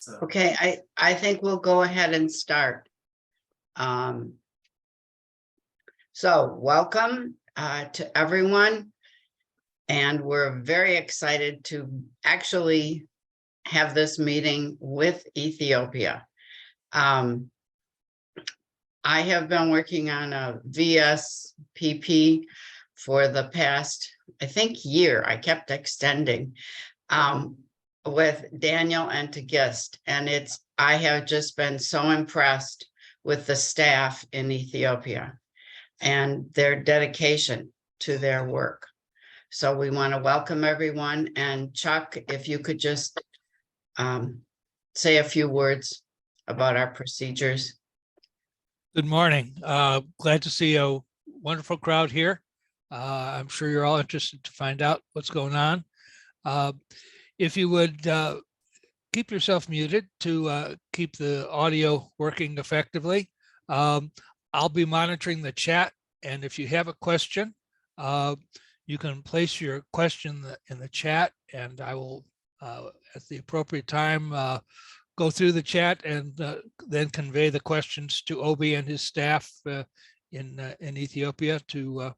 So, Okay, I think we'll go ahead and start. So welcome to everyone. And we're very excited to actually have this meeting with Ethiopia. I have been working on a VSPP for the past, I think, year. I kept extending with Daniel and Tegist, and I have just been so impressed with the staff in Ethiopia and their dedication to their work. So we want to welcome everyone. And Chuck, if you could just say a few words about our procedures. Good morning. Glad to see a wonderful crowd here. I'm sure you're all interested to find out what's going on. If you would keep yourself muted to keep the audio working effectively. I'll be monitoring the chat, and if you have a question, you can place your question in the chat, and I will, at the appropriate time, go through the chat and then convey the questions to Obi and his staff in Ethiopia to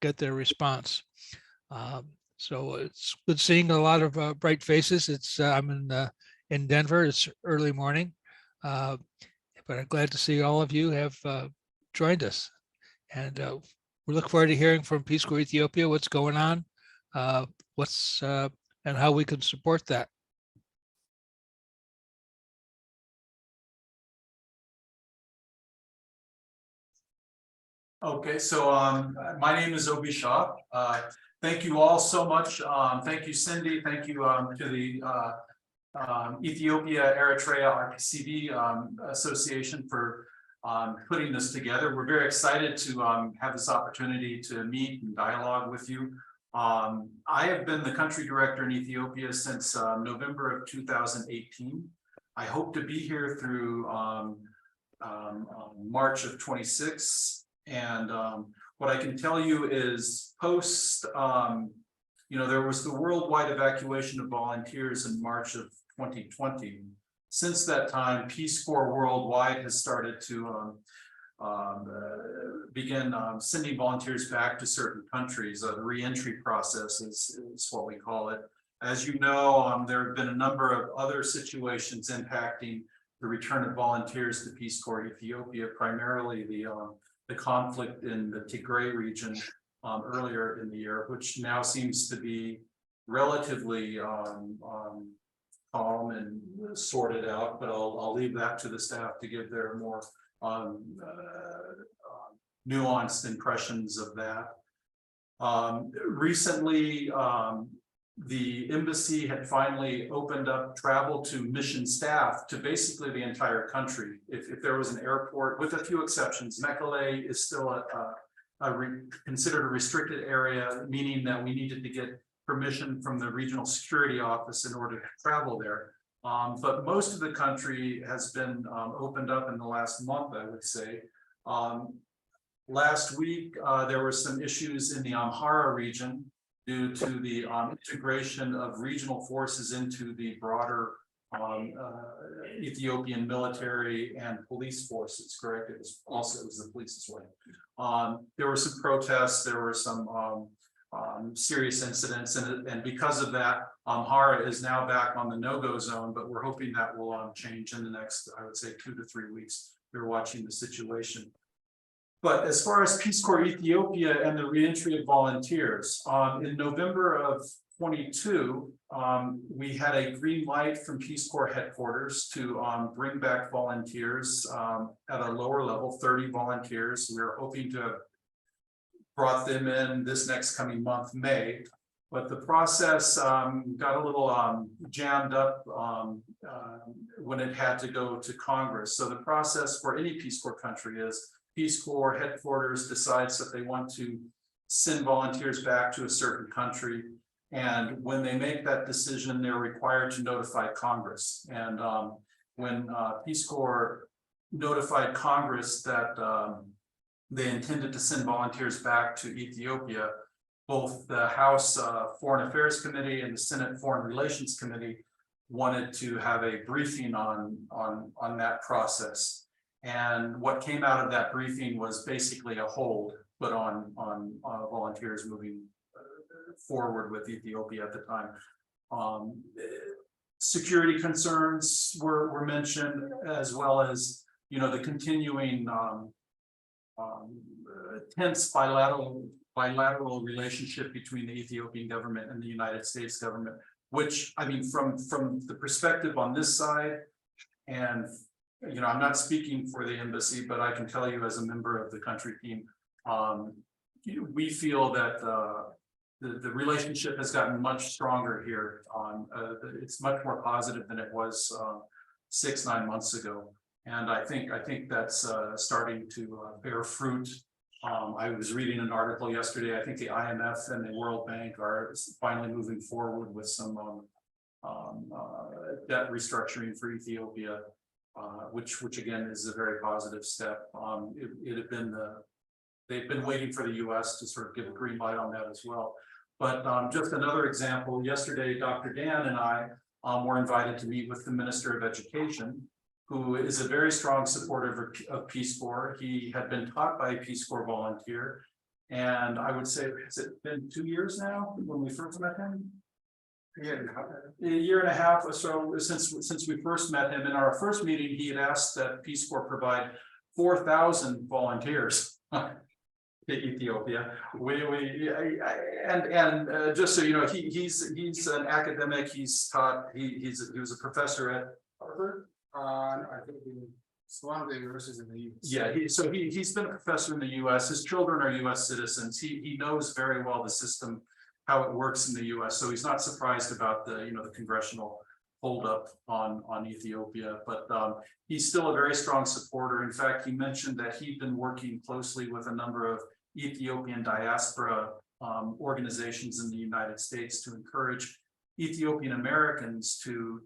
get their response. So it's good seeing a lot of bright faces. I'm in Denver. It's early morning, but I'm glad to see all of you have joined us. And we look forward to hearing from Peace Corps Ethiopia what's going on, and how we can support that. okay, so my name is Obi Shah. Thank you all so much. Thank you, Cindy. Thank you to the Ethiopia Eritrea RPCB Association for putting this together. We're very excited to have this opportunity to meet and dialogue with you. I have been the country director in Ethiopia since November of 2018. I hope to be here through March of 26. And what I can tell you is post, there was the worldwide evacuation of volunteers in March of 2020. Since that time, Peace Corps worldwide has started to begin sending volunteers back to certain countries. The re-entry process is what we call it. As you know, there have been a number of other situations impacting the return of volunteers to Peace Corps Ethiopia, primarily the conflict in the Tigray region earlier in the year, which now seems to be relatively calm and sorted out, but I'll leave that to the staff to give their more nuanced impressions of that. Recently, the embassy had finally opened up travel to mission staff to basically the entire country. If there was an airport, with a few exceptions, Mekelle is still considered a restricted area, meaning that we needed to get permission from the regional security office in order to travel there. But most of the country has been opened up in the last month, I would say. Last week, there were some issues in the Amhara region due to the integration of regional forces into the broader Ethiopian military and police forces, correct? It was the police as well. There were some protests, there were some serious incidents, and because of that, Amhara is now back on the no-go zone, but we're hoping that will change in the next, I would say, 2 to 3 weeks. We're watching the situation. But as far as Peace Corps Ethiopia and the reentry of volunteers, in November of 22, we had a green light from Peace Corps headquarters to bring back volunteers at a lower level, 30 volunteers. We were hoping to have brought them in this next coming month, May, but the process got a little jammed up when it had to go to Congress. So the process for any Peace Corps country is Peace Corps headquarters decides that they want to send volunteers back to a certain country. And when they make that decision, they're required to notify Congress. And when Peace Corps notified Congress that they intended to send volunteers back to Ethiopia, both the House Foreign Affairs Committee and the Senate Foreign Relations Committee wanted to have a briefing on that process. And what came out of that briefing was basically a hold put on volunteers moving forward with Ethiopia at the time. Security concerns were mentioned, as well as, you know, the continuing tense bilateral relationship between the Ethiopian government and the United States government, which, I mean, from the perspective on this side, and, you know, I'm not speaking for the embassy, but I can tell you as a member of the country team, we feel that the relationship has gotten much stronger here. It's much more positive than it was 6-9 months ago, and I think that's starting to bear fruit. I was reading an article yesterday. I think the IMF and the World Bank are finally moving forward with some debt restructuring for Ethiopia, which again is a very positive step. They've been waiting for the U.S. to sort of give a green light on that as well. But just another example, yesterday, Dr. Dan and I were invited to meet with the Minister of Education, who is a very strong supporter of Peace Corps. He had been taught by a Peace Corps volunteer. And I would say, has it been 2 years now when we first met him? A year and a half or so since we first met him. In our first meeting, he had asked that Peace Corps provide 4,000 volunteers to Ethiopia. Just so you know, he's an academic. He's taught. He was a professor at Harvard. I think it's one of the universities in the US. Yeah, he's been a professor in the US. His children are US citizens. He knows very well the system, how it works in the US. So he's not surprised about the congressional holdup on Ethiopia, but he's still a very strong supporter. In fact, he mentioned that he'd been working closely with a number of Ethiopian diaspora organizations in the United States to encourage Ethiopian Americans to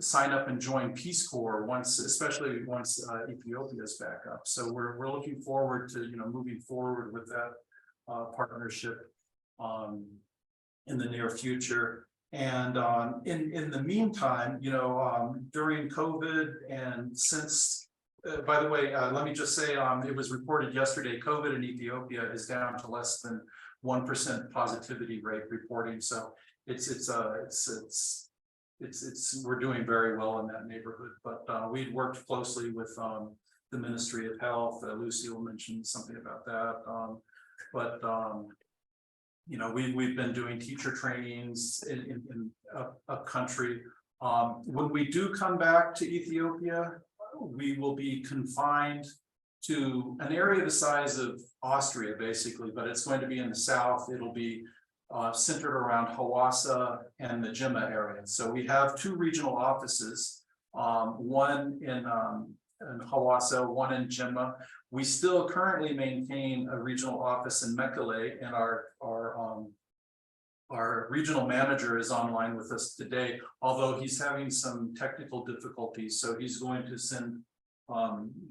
sign up and join Peace Corps especially once Ethiopia is back up. So we're looking forward to moving forward with that partnership in the near future. And in the meantime, during COVID and since, by the way, let me just say, it was reported yesterday, COVID in Ethiopia is down to less than 1% positivity rate reporting. So we're doing very well in that neighborhood. But we worked closely with the Ministry of Health. Lucille mentioned something about that. We've been doing teacher trainings in up country. When we do come back to Ethiopia, we will be confined to an area the size of Austria, basically, but it's going to be in the south. It'll be centered around Hawassa and the Jimma area. So we have 2 regional offices, one in Hawassa, one in Jimma. We still currently maintain a regional office in Mekelle, and our regional manager is online with us today, although he's having some technical difficulties. So he's going to send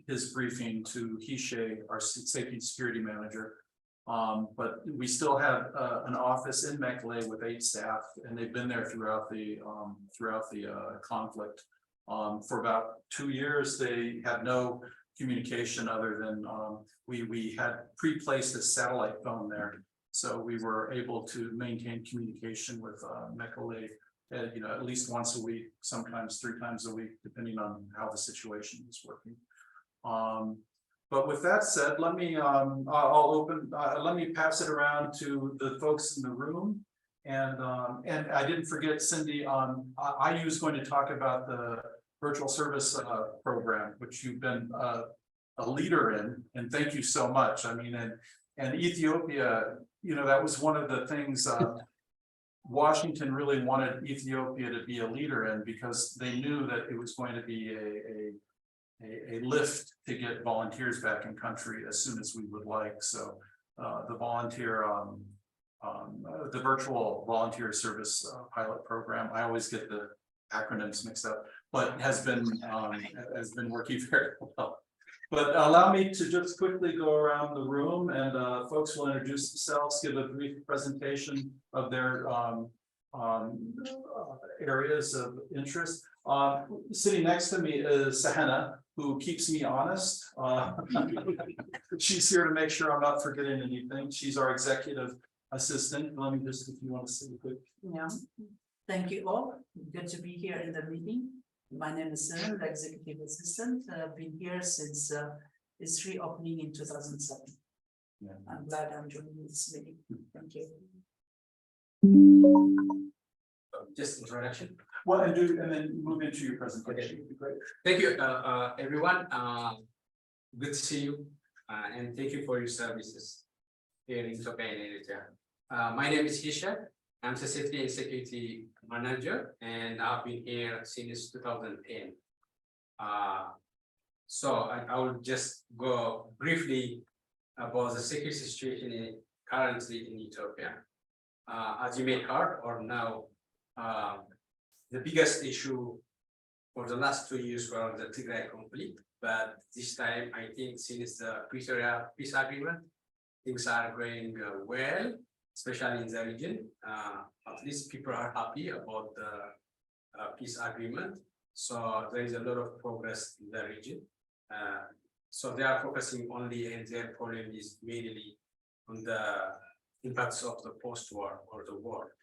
his briefing to Hishe, our safety and security manager. But we still have an office in Mekelle with 8 staff, and they've been there throughout the conflict. For about 2 years, they had no communication other than we had pre-placed a satellite phone there, so we were able to maintain communication with Mekelle, at least once a week, sometimes 3 times a week, depending on how the situation is working. But with that said, let me let me pass it around to the folks in the room. And I didn't forget, Cindy, IU is going to talk about the virtual service program, which you've been a leader in, and thank you so much. I mean, and Ethiopia, that was one of the things Washington really wanted Ethiopia to be a leader in, because they knew that it was going to be a lift to get volunteers back in country as soon as we would like. So the virtual volunteer service pilot program, I always get the acronyms mixed up, but has been working very well. But allow me to just quickly go around the room, and folks will introduce themselves, give a brief presentation of their areas of interest. Sitting next to me is Sahana, who keeps me honest. She's here to make sure I'm not forgetting anything. She's our executive assistant. Let me just, if you want to say a quick. Yeah, thank you all. Good to be here in the meeting. My name is Sana, the executive assistant. I've been here since its reopening in 2007. Yeah. I'm glad I'm joining this meeting. Thank you. Just introduction. Well, and then move into your presentation. Would be great. Thank you, everyone. Good to see you, and thank you for your services here in Ethiopia and Eritrea. My name is Hisha. I'm the safety and security manager, and I've been here since 2010. So I will just go briefly about the security situation currently in Ethiopia. As you may heard or know, the biggest issue for the last 2 years were the Tigray conflict, but this time I think since the Pretoria peace agreement, things are going well, especially in the region. At least people are happy about the peace agreement. So there is a lot of progress in the region. So they are focusing only, and their problem is mainly on the impacts of the post-war or the war.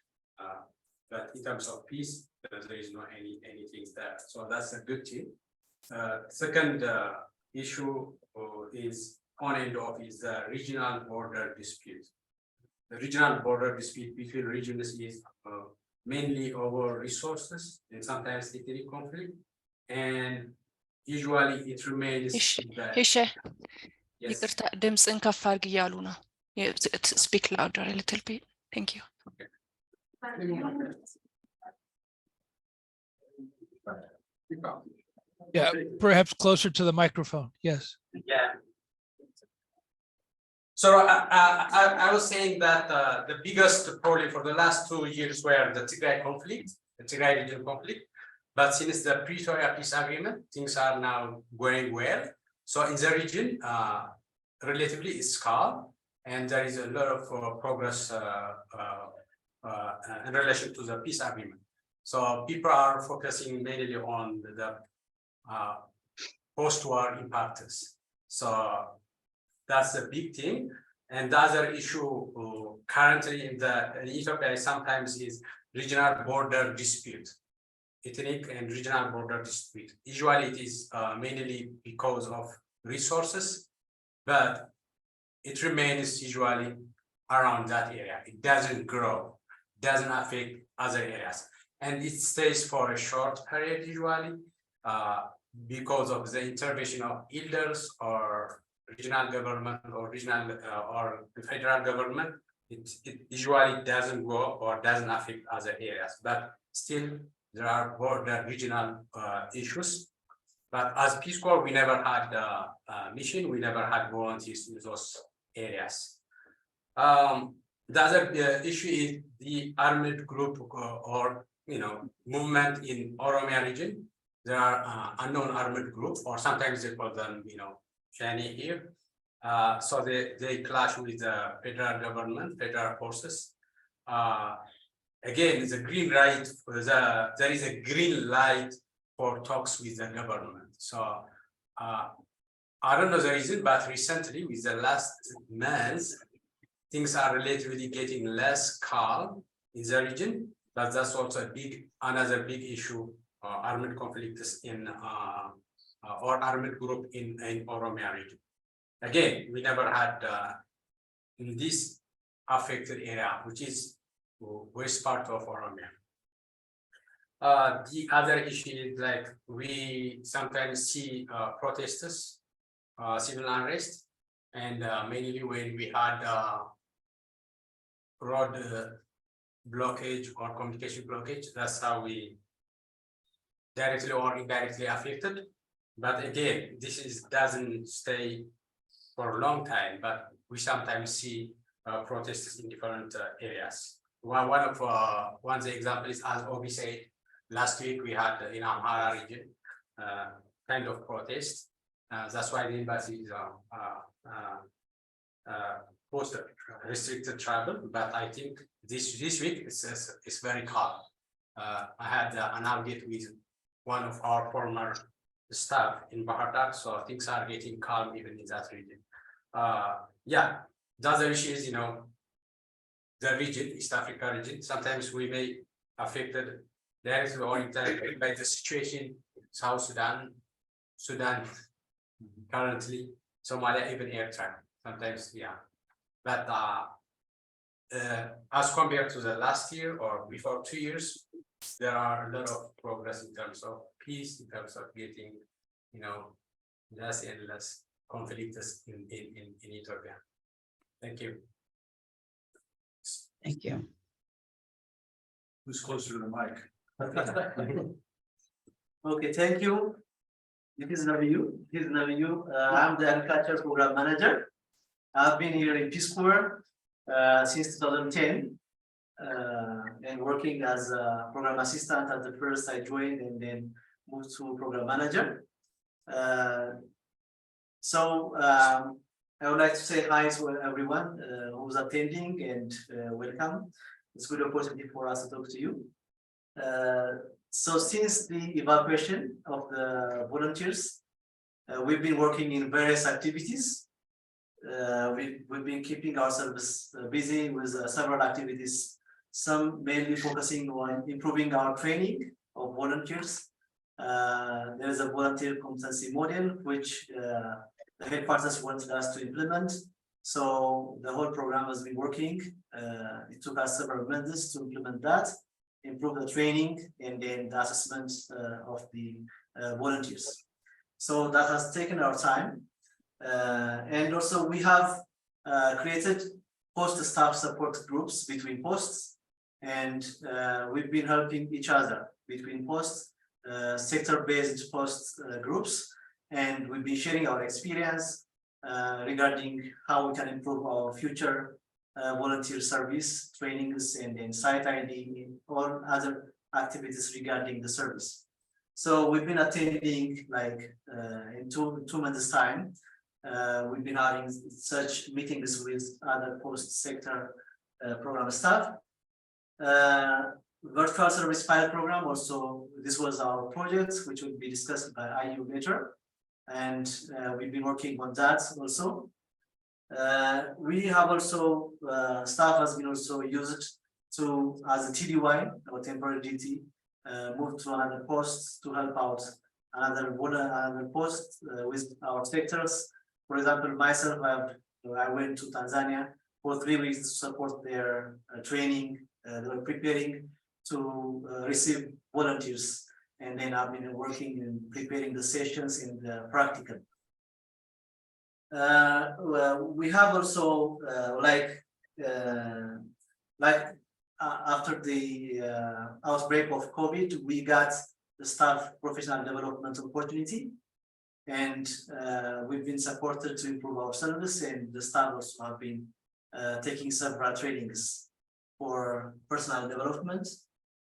But in terms of peace, there is no anything there. So that's a good thing. Second issue is on and off is the regional border dispute. The regional border dispute between regions is mainly over resources and sometimes ethnic conflict, and usually it remains that. Hishe, Yes. ይቅርታ ድምፅን ከፍ አድርግ እያሉ ነው። Speak louder a little bit. Thank you. Yeah, perhaps closer to the microphone. Yes. Yeah. So I was saying that the biggest problem for the last 2 years were the Tigray conflict, the Tigray region conflict. But since the Pretoria peace agreement, things are now going well. So in the region, relatively it's calm, and there is a lot of progress in relation to the peace agreement. So people are focusing mainly on the post-war impacts. So that's a big thing. And the other issue currently in Ethiopia sometimes is regional border dispute, ethnic and regional border dispute. Usually it is mainly because of resources, but it remains usually around that area. It doesn't grow, doesn't affect other areas. And it stays for a short period usually because of the intervention of elders or regional government or regional or the federal government. It usually doesn't go or doesn't affect other areas, but still there are border regional issues. But as Peace Corps, we never had a mission, we never had volunteers in those areas. The other issue is the armed group or movement in Oromia region. There are unknown armed groups, or sometimes they call them, Shani here. So they clash with the federal government, federal forces. Again, it's a green light. There is a green light for talks with the government. So I don't know the reason, but recently, with the last months, things are relatively getting less calm in the region. But that's also another big issue, armed conflicts in or armed group in Oromia region. Again, we never had in this affected area, which is west part of Oromia. The other issue is like we sometimes see protesters, civil unrest, and mainly when we had road blockage or communication blockage, that's how we directly or indirectly affected. But again, this doesn't stay for a long time, but we sometimes see protests in different areas. One example is, as Obi said, last week we had in Amhara region kind of protest. That's why the embassy is posted restricted travel, but I think this week it's very calm. I had an update with one of our former staff in Bahar Dar, so things are getting calm even in that region. Yeah, the other issue is, the region, East Africa region, sometimes we may affected directly or indirectly by the situation, South Sudan, currently, Somalia, even Eritrea, sometimes, yeah. But as compared to the last year or before 2 years, there are a lot of progress in terms of peace, in terms of getting, less and less conflicts in Ethiopia. Thank you. Thank you. Who's closer to the mic? Okay, thank you. This is Nabiyu. I'm the agriculture program manager. I've been here in Peace Corps since 2010 and working as a program assistant. At the first, I joined and then moved to program manager. I would like to say hi to everyone who's attending and welcome. It's a good opportunity for us to talk to you. So since the evaluation of the volunteers, we've been working in various activities. We've been keeping ourselves busy with several activities, some mainly focusing on improving our training of volunteers. There is a volunteer competency model, which the headquarters wanted us to implement. So the whole program has been working. It took us several months to implement that, improve the training, and then the assessment of the volunteers. So that has taken our time. And also we have created post-staff support groups between posts, and we've been helping each other between posts, sector-based post groups, and we've been sharing our experience regarding how we can improve our future volunteer service trainings and then site ID or other activities regarding the service. So we've been attending like in two months time. We've been having such meetings with other post sector program staff. Vertical service pilot program also, this was our project, which will be discussed by IU later. And we've been working on that also. We have also, staff has been also used to, as a TDY or temporary duty, move to another post to help out another post with our sectors. For example, myself, I went to Tanzania for 3 weeks to support their training. They were preparing to receive volunteers. And then I've been working in preparing the sessions in the practical. We have also after the outbreak of COVID, we got the staff professional development opportunity, and we've been supported to improve our service, and the staff also have been taking several trainings for personal development.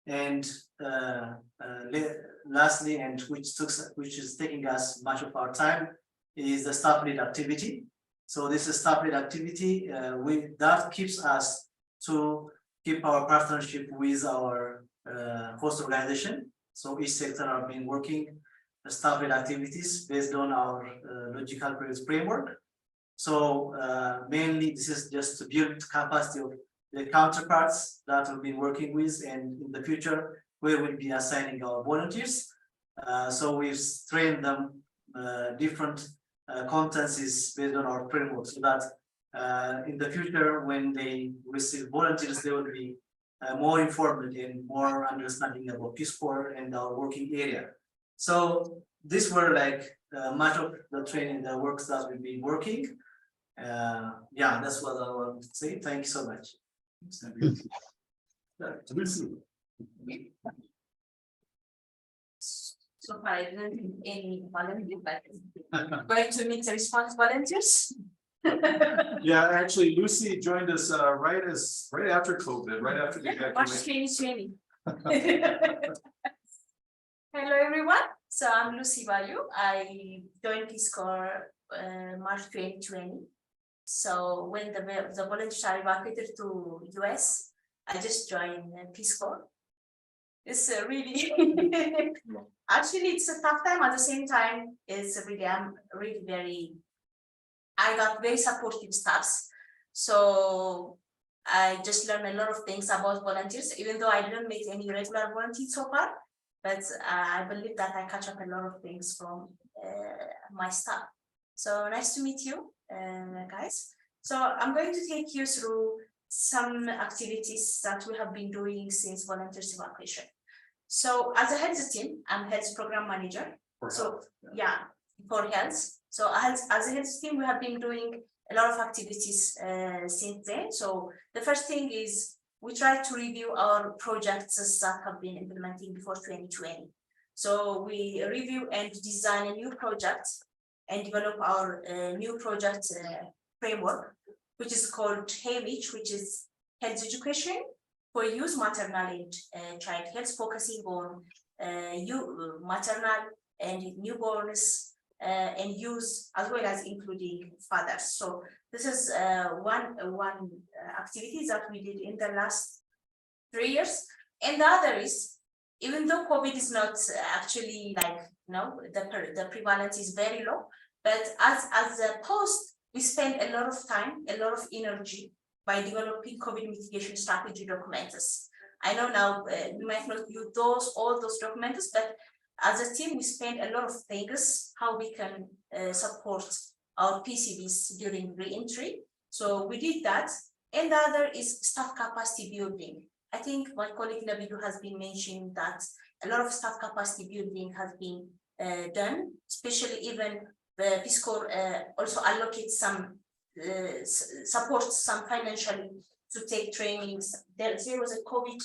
And lastly, and which is taking us much of our time, is the staff lead activity. So this is staff lead activity. That keeps us to keep our partnership with our host organization. So each sector have been working staff lead activities based on our logical framework. So mainly this is just to build capacity of the counterparts that we've been working with, and in the future we will be assigning our volunteers. So we've trained them different competencies based on our framework, so that in the future when they receive volunteers, they will be more informed and more understanding about Peace Corps and our working area. So these were like much of the training, the works that we've been working. Yeah, that's what I want to say. Thank you so much. So far, I didn't think any volunteer, but going to meet the response volunteers. Yeah, actually, Lucy joined us right after COVID, right after the March evacuation. 2020. Hello, everyone. So I'm Lucy Bayu. I joined Peace Corps March 2020. So when the volunteers are evacuated to US, I just joined Peace Corps. It's really, actually, it's a tough time. At the same time, it's really, I'm really very, I got very supportive staffs. So I just learned a lot of things about volunteers, even though I didn't make any regular volunteers so far. But I believe that I catch up a lot of things from my staff. So nice to meet you, guys. So I'm going to take you through some activities that we have been doing since volunteers evacuation. So as a health team, I'm health program manager. So yeah, for health. So as a health team, we have been doing a lot of activities since then. So the first thing is we try to review our projects that have been implementing before 2020. So we review and design a new project and develop our new project framework, which is called HEMICH, which is Health Education for Youth, Maternal and Child Health, focusing on maternal and newborns and youth, as well as including fathers. So this is one activity that we did in the last 3 years. And the other is, even though COVID is not actually like, the prevalence is very low, but as a post, we spend a lot of time, a lot of energy by developing COVID mitigation strategy documents. I know now we might not use all those documents, but as a team, we spend a lot of things, how we can support our PCBs during re-entry. So we did that. And the other is staff capacity building. I think my colleague Nabilu has been mentioning that a lot of staff capacity building has been done, especially even the Peace Corps also allocates some supports some financially to take trainings. There was a COVID,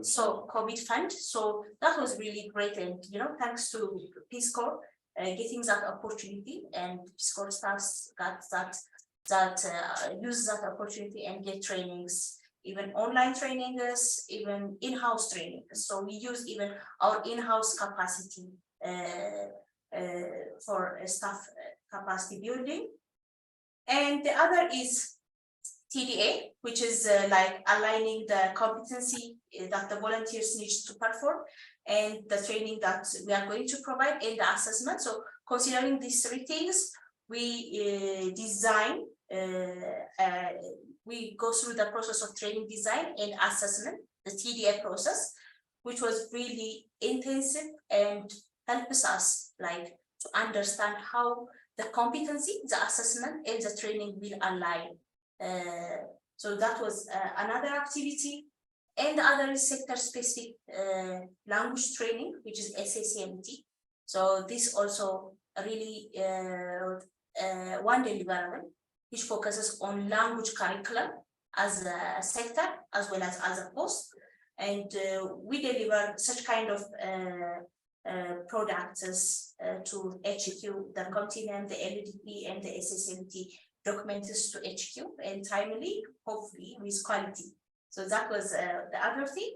so COVID fund. So that was really great, and thanks to Peace Corps getting that opportunity, and Peace Corps staffs got that use that opportunity and get trainings, even online trainings, even in-house trainings. So we use even our in-house capacity for staff capacity building. And the other is TDA, which is like aligning the competency that the volunteers need to perform and the training that we are going to provide in the assessment. So considering these three things, we design, we go through the process of training design and assessment, the TDA process, which was really intensive and helps us like to understand how the competency, the assessment, and the training will align. So that was another activity. And the other is sector-specific language training, which is SSMT. So this also really one deliverable, which focuses on language curriculum as a sector, as well as a post. And we deliver such kind of products to HQ, the continent, the LDP, and the SSMT documents to HQ, and timely, hopefully with quality. So that was the other thing.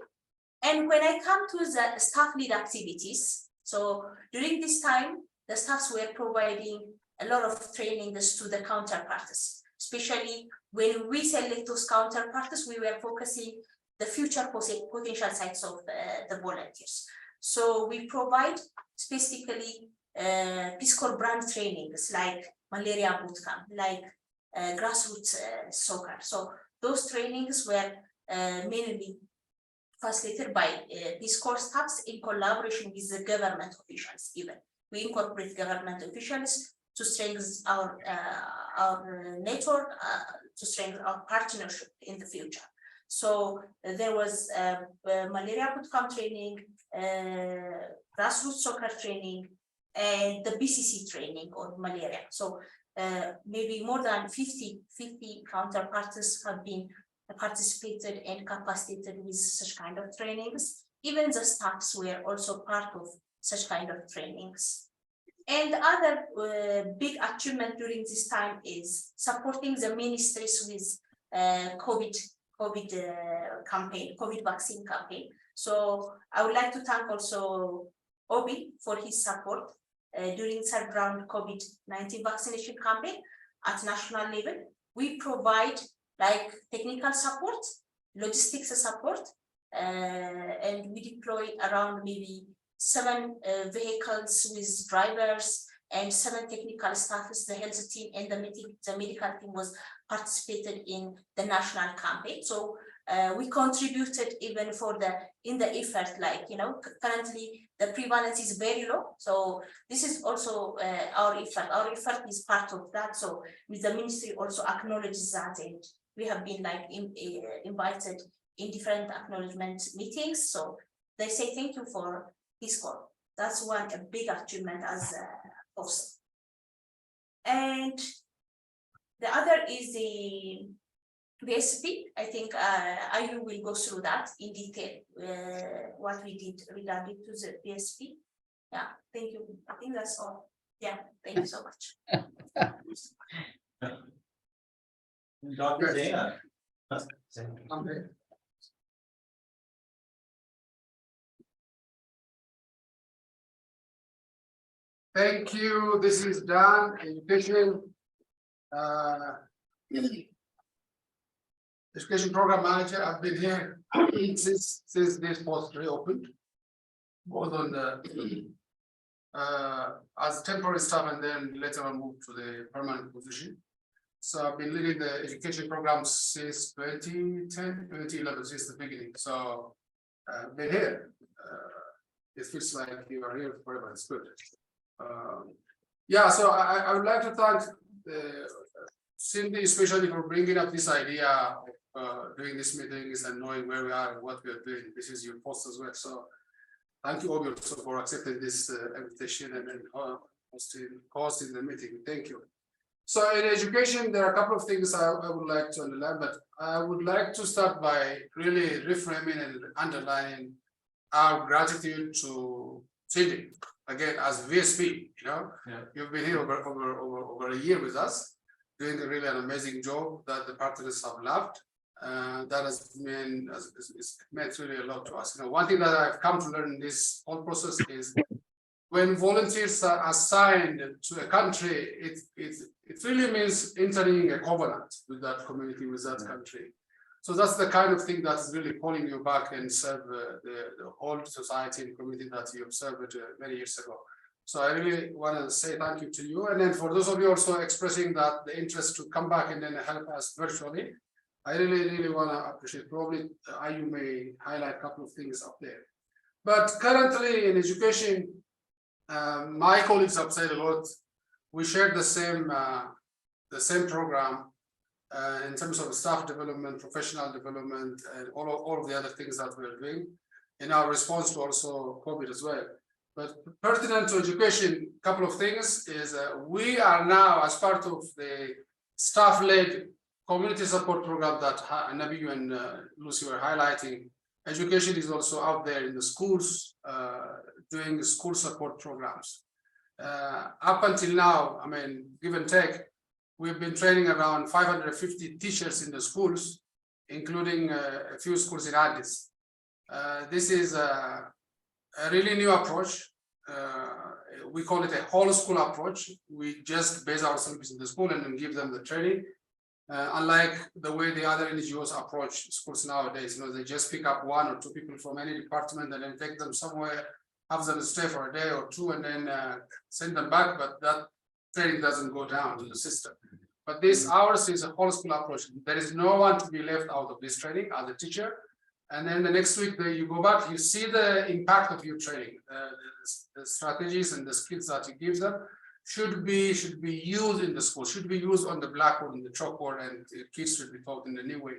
And when I come to the staff lead activities, so during this time, the staffs were providing a lot of trainings to the counterparts, especially when we select those counterparts, we were focusing the future potential sites of the volunteers. So we provide specifically Peace Corps brand trainings like malaria bootcamp, like grassroots soccer. So those trainings were mainly facilitated by Peace Corps staffs in collaboration with the government officials. Even we incorporate government officials to strengthen our network, to strengthen our partnership in the future. So there was malaria bootcamp training, grassroots soccer training, and the BCC training on malaria. So maybe more than 50 counterparts have been participated and capacitated with such kind of trainings. Even the staffs were also part of such kind of trainings. And the other big achievement during this time is supporting the ministries with COVID campaign, COVID vaccine campaign. So I would like to thank also Obi for his support during third round COVID-19 vaccination campaign at national level. We provide like technical support, logistics support, and we deployed around maybe 7 vehicles with drivers and 7 technical staffs. The health team and the medical team was participated in the national campaign. So we contributed even for in the effort, like, you know, currently the prevalence is very low. So this is also our effort. Our effort is part of that. So with the ministry also acknowledges that, and we have been like invited in different acknowledgement meetings. So they say thank you for Peace Corps. That's one a big achievement as also. And the other is the BSP. I think Ayu will go through that in detail, what we did regarding to the BSP. Yeah, thank you. I think that's all. Yeah, thank you so much. Dr. Zaina. Thank you. This is Dan, education. Education program manager. I've been here since this post reopened, both on the as temporary staff and then later on moved to the permanent position. So I've been leading the education program since 2010, 2011, since the beginning. So I've been here. It feels like you are here forever. It's good. Yeah, so I would like to thank Cindy, especially for bringing up this idea of doing these meetings and knowing where we are and what we are doing. This is your post as well. So thank you, Obi, also for accepting this invitation and then hosting the meeting. Thank you. So in education, there are a couple of things I would like to underline, but I would like to start by really reframing and underlining our gratitude to Cindy. Again, as VSP, you know, you've been here over a year with us, doing a really an amazing job that the partners have loved. That has meant really a lot to us. You know, one thing that I've come to learn in this whole process is when volunteers are assigned to a country, it really means entering a covenant with that community, with that country. So that's the kind of thing that's really calling you back and serve the whole society and community that you observed many years ago. So I really want to say thank you to you. And then for those of you also expressing that the interest to come back and then help us virtually, I really want to appreciate. Probably you may highlight a couple of things up there. But currently in education, my colleagues have said a lot. We shared the same program. In terms of staff development, professional development, and all of the other things that we're doing in our response to also COVID as well. But pertinent to education, a couple of things is we are now, as part of the staff-led community support program that Nabi and Lucy were highlighting, education is also out there in the schools doing school support programs. Up until now, I mean, give and take, we've been training around 550 teachers in the schools, including a few schools in Addis. This is a really new approach. We call it a whole school approach. We just base ourselves in the school and then give them the training. Unlike the way the other NGOs approach schools nowadays, you know, they just pick up 1 or 2 people from any department and then take them somewhere, have them stay for a day or 2, and then send them back. But that training doesn't go down to the system. But ours is a whole school approach. There is no one to be left out of this training as a teacher. And then the next week you go back, you see the impact of your training, the strategies and the skills that you give them should be used in the school, should be used on the blackboard, and the chalkboard, and kids should be taught in a new way.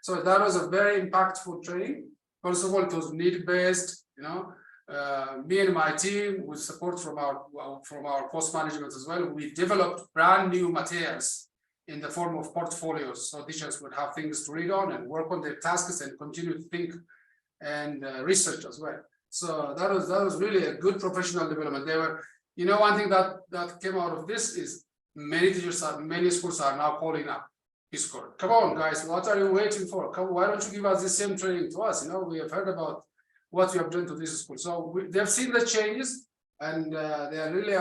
So that was a very impactful training. First of all, it was need-based, you know. Me and my team, with support from our post management as well, we developed brand new materials in the form of portfolios, so teachers would have things to read on and work on their tasks and continue to think and research as well. So that was really a good professional development. They were, you know, one thing that came out of this is many schools are now calling up Peace Corps. Come on, guys, what are you waiting for? Come, why don't you give us the same training to us? You know, we have heard about what you have done to this school. So they've seen the changes, and they are really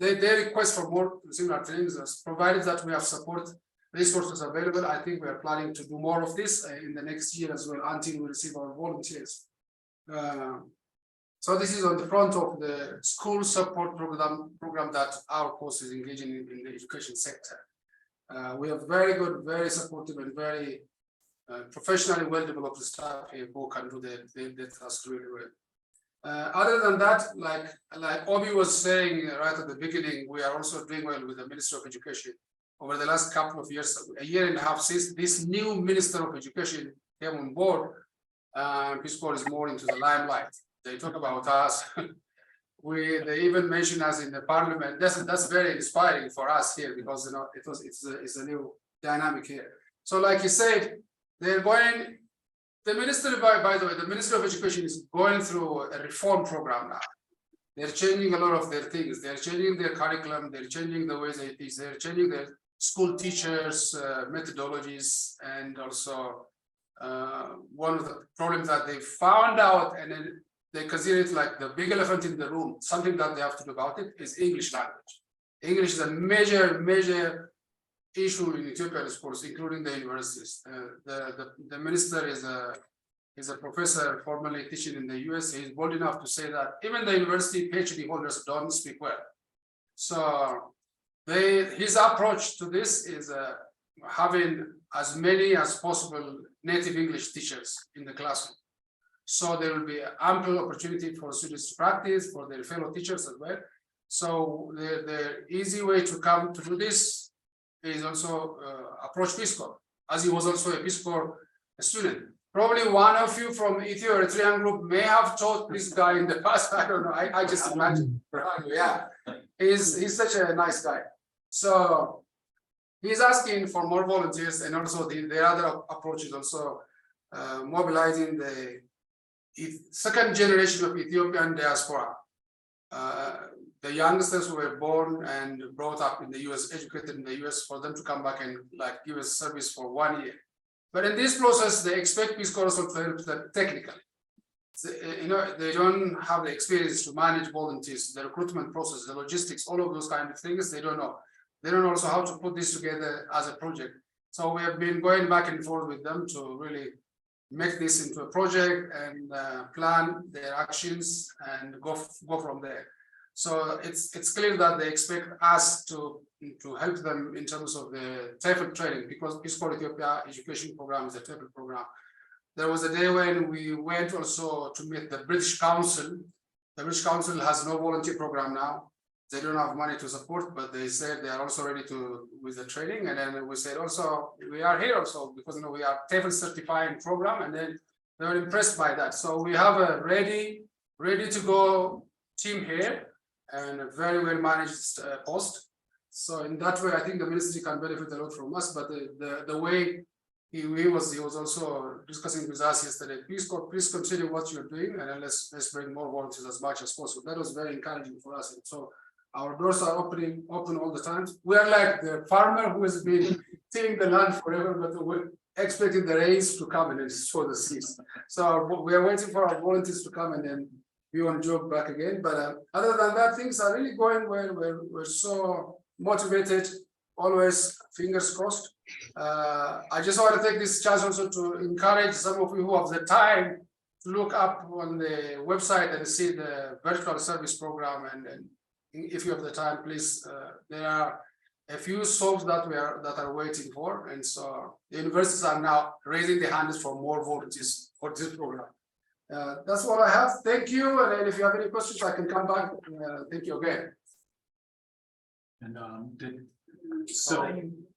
they request for more similar trainings, provided that we have support resources available. I think we are planning to do more of this in the next year as well until we receive our volunteers. So this is on the front of the school support program that our post is engaging in the education sector. We have very good, very supportive, and very professionally well-developed staff here who can do the task really well. Other than that, like Obi was saying right at the beginning, we are also doing well with the Ministry of Education. Over the last couple of years, a year and a half since this new Minister of Education came on board, Peace Corps is more into the limelight. They talk about us. They even mention us in the parliament. That's very inspiring for us here because it's a new dynamic here. So like you said, they're going. The minister, by the way, the Ministry of Education is going through a reform program now. They're changing a lot of their things. They're changing their curriculum. They're changing the ways they teach. They're changing their school teachers' methodologies, and also one of the problems that they found out, and then they consider it like the big elephant in the room. Something that they have to do about it is English language. English is a major issue in Ethiopian schools, including the universities. The minister is a professor formerly teaching in the US. He's bold enough to say that even the university PhD holders don't speak well. So his approach to this is having as many as possible native English teachers in the classroom. So there will be ample opportunity for students to practice, for their fellow teachers as well. So the easy way to come to do this is also approach Peace Corps, as he was also a Peace Corps student. Probably one of you from Ethiopia Eritrean group may have taught this guy in the past. I don't know. I just imagine. Yeah, he's such a nice guy. So he's asking for more volunteers, and also the other approach is also mobilizing the second generation of Ethiopian diaspora. The youngsters who were born and brought up in the US, educated in the US, for them to come back and like give us service for 1 year. But in this process, they expect Peace Corps also to help them technically. So, they don't have the experience to manage volunteers, the recruitment process, the logistics, all of those kind of things. They don't know. They don't also how to put this together as a project. So we have been going back and forth with them to really make this into a project and plan their actions and go from there. So it's clear that they expect us to help them in terms of the TEFL training, because Peace Corps Ethiopia education program is a TEFL program. There was a day when we went also to meet the British Council. The British Council has no volunteer program now. They don't have money to support, but they said they are also ready to with the training. And then we said also we are here also because we are TEFL certifying program, and then they were impressed by that. So we have a ready to go team here, and a very well managed post. So in that way, I think the ministry can benefit a lot from us. But the way he was also discussing with us yesterday, Peace Corps, please consider what you're doing, and then let's bring more volunteers as much as possible. That was very encouraging for us. And so our doors are open all the time. We are like the farmer who has been tilling the land forever, but we're expecting the rains to come and then sow the seeds. So we are waiting for our volunteers to come and then we want to joke back again. But other than that, things are really going well. We're so motivated, always fingers crossed. I just want to take this chance also to encourage some of you who have the time to look up on the website and see the virtual service program. And if you have the time, please, there are a few souls that are waiting for. And so the universities are now raising their hands for more volunteers for this program. That's what I have. Thank you. And then if you have any questions, I can come back. Thank you again. And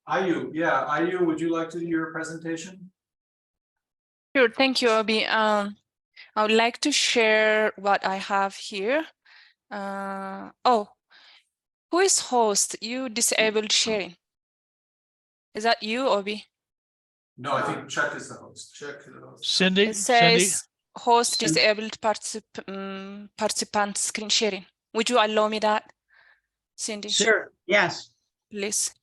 Ayu, would you like to do your presentation? Sure, thank you, Obi. I would like to share what I have here. Who is host? You disabled sharing. Is that you, Obi? No, I think Chuck is the host. Check the host. Cindy, It says host disabled participant screen sharing. Would you allow me that, Cindy? Sure, yes. Please.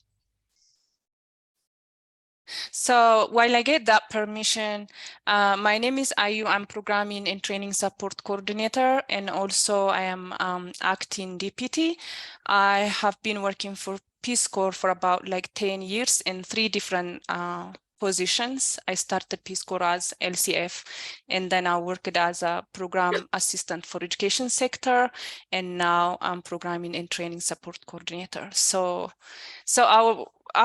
So while I get that permission, my name is Ayu. I'm Programming and Training Support Coordinator, and also I am acting deputy. I have been working for Peace Corps for about like 10 years in 3 different positions. I started Peace Corps as LCF, and then I worked as a program assistant for education sector, and now I'm Programming and Training Support Coordinator. So I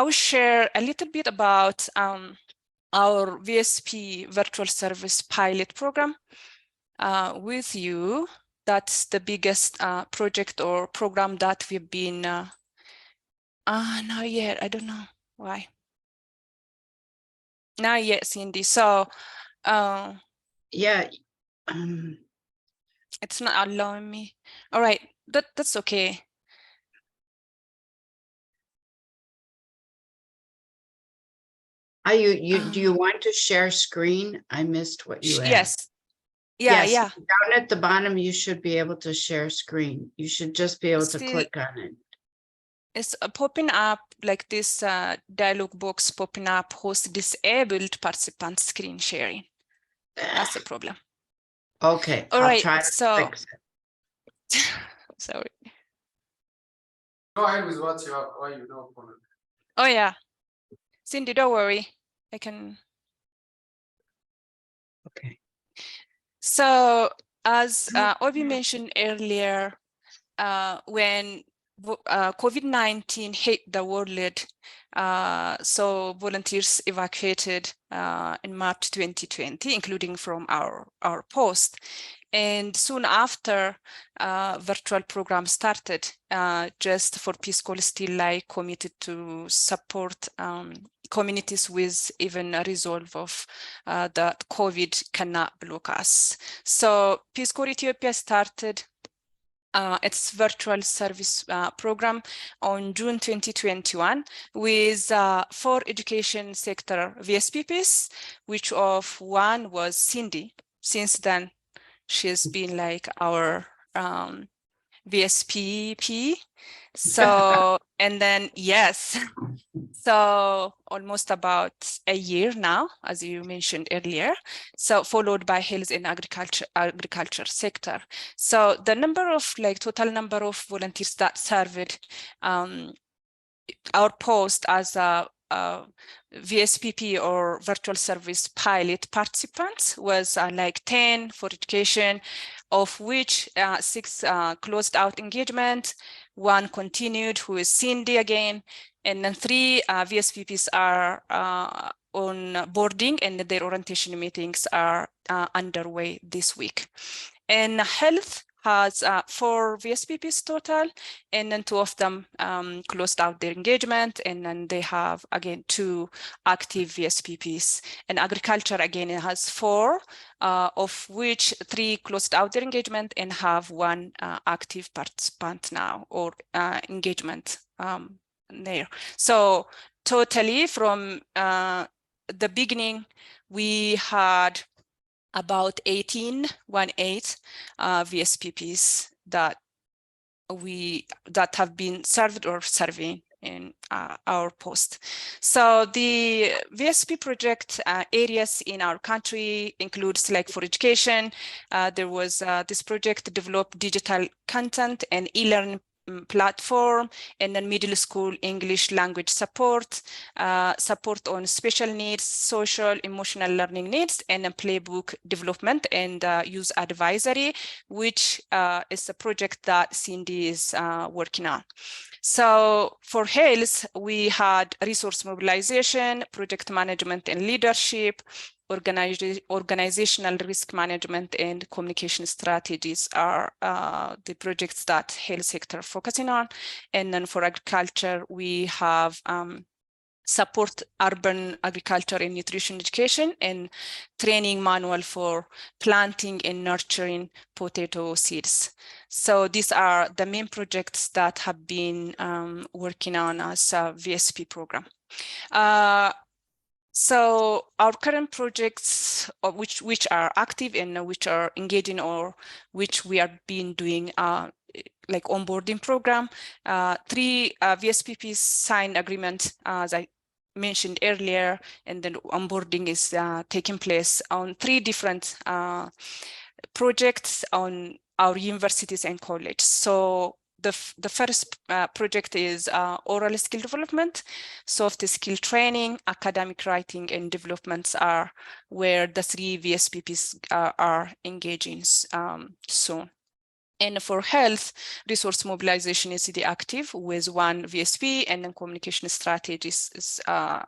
will share a little bit about our VSP virtual service pilot program with you. That's the biggest project or program that we've been, not yet, I don't know why. Not yet, Cindy. So Yeah. it's not allowing me. All right, that's okay. Do you want to share screen? I missed what you asked. Yes. Yeah, Yes, yeah. down at the bottom, you should be able to share screen. You should just be able to Still, click on it. it's popping up like this dialog box popping up, host disabled participant screen sharing. That's the problem. Okay, All I'll right, try to so fix it. sorry. Go ahead with what you have, or you know. Oh yeah, Cindy, don't worry. I can. Okay. So as Obi mentioned earlier, when COVID-19 hit the world, so volunteers evacuated in March 2020, including from our post. And soon after, virtual program started, just for Peace Corps still like committed to support communities with even a resolve of that COVID cannot block us. So Peace Corps Ethiopia started its virtual service program on June 2021 with 4 education sector VSPPs, which of one was Cindy. Since then, she's been like our VSPP. So, and then, yes. So almost about a year now, as you mentioned earlier. So followed by health and agriculture sector. So the number of like total number of volunteers that served our post as a VSPP or virtual service pilot participants was like 10 for education, of which 6 closed out engagement, 1 continued, who is Cindy again, and then 3 VSPPs are on boarding, and their orientation meetings are underway this week. And health has 4 VSPPs total, and then 2 of them closed out their engagement, and then they have again 2 active VSPPs. And agriculture again, it has 4, of which 3 closed out their engagement and have 1 active participant now or engagement there. So totally from the beginning, we had about 18 VSPPs that have been served or serving in our post. So the VSP project areas in our country includes like for education, there was this project to develop digital content and e-learning platform, and then middle school English language support, support on special needs, social, emotional learning needs, and then playbook development and use advisory, which is a project that Cindy is working on. So for health, we had resource mobilization, project management and leadership, organizational risk management, and communication strategies are the projects that health sector focusing on. And then for agriculture, we have support urban agriculture and nutrition education and training manual for planting and nurturing potato seeds. So these are the main projects that have been working on as a VSP program. So our current projects, which are active and which are engaging or which we are been doing like onboarding program, 3 VSPPs signed agreement, as I mentioned earlier, and then onboarding is taking place on 3 different projects on our universities and colleges. So the first project is oral skill development, soft skill training, academic writing and developments are where the 3 VSPPs are engaging soon. And for health, resource mobilization is the active with 1 VSP, and then communication strategies are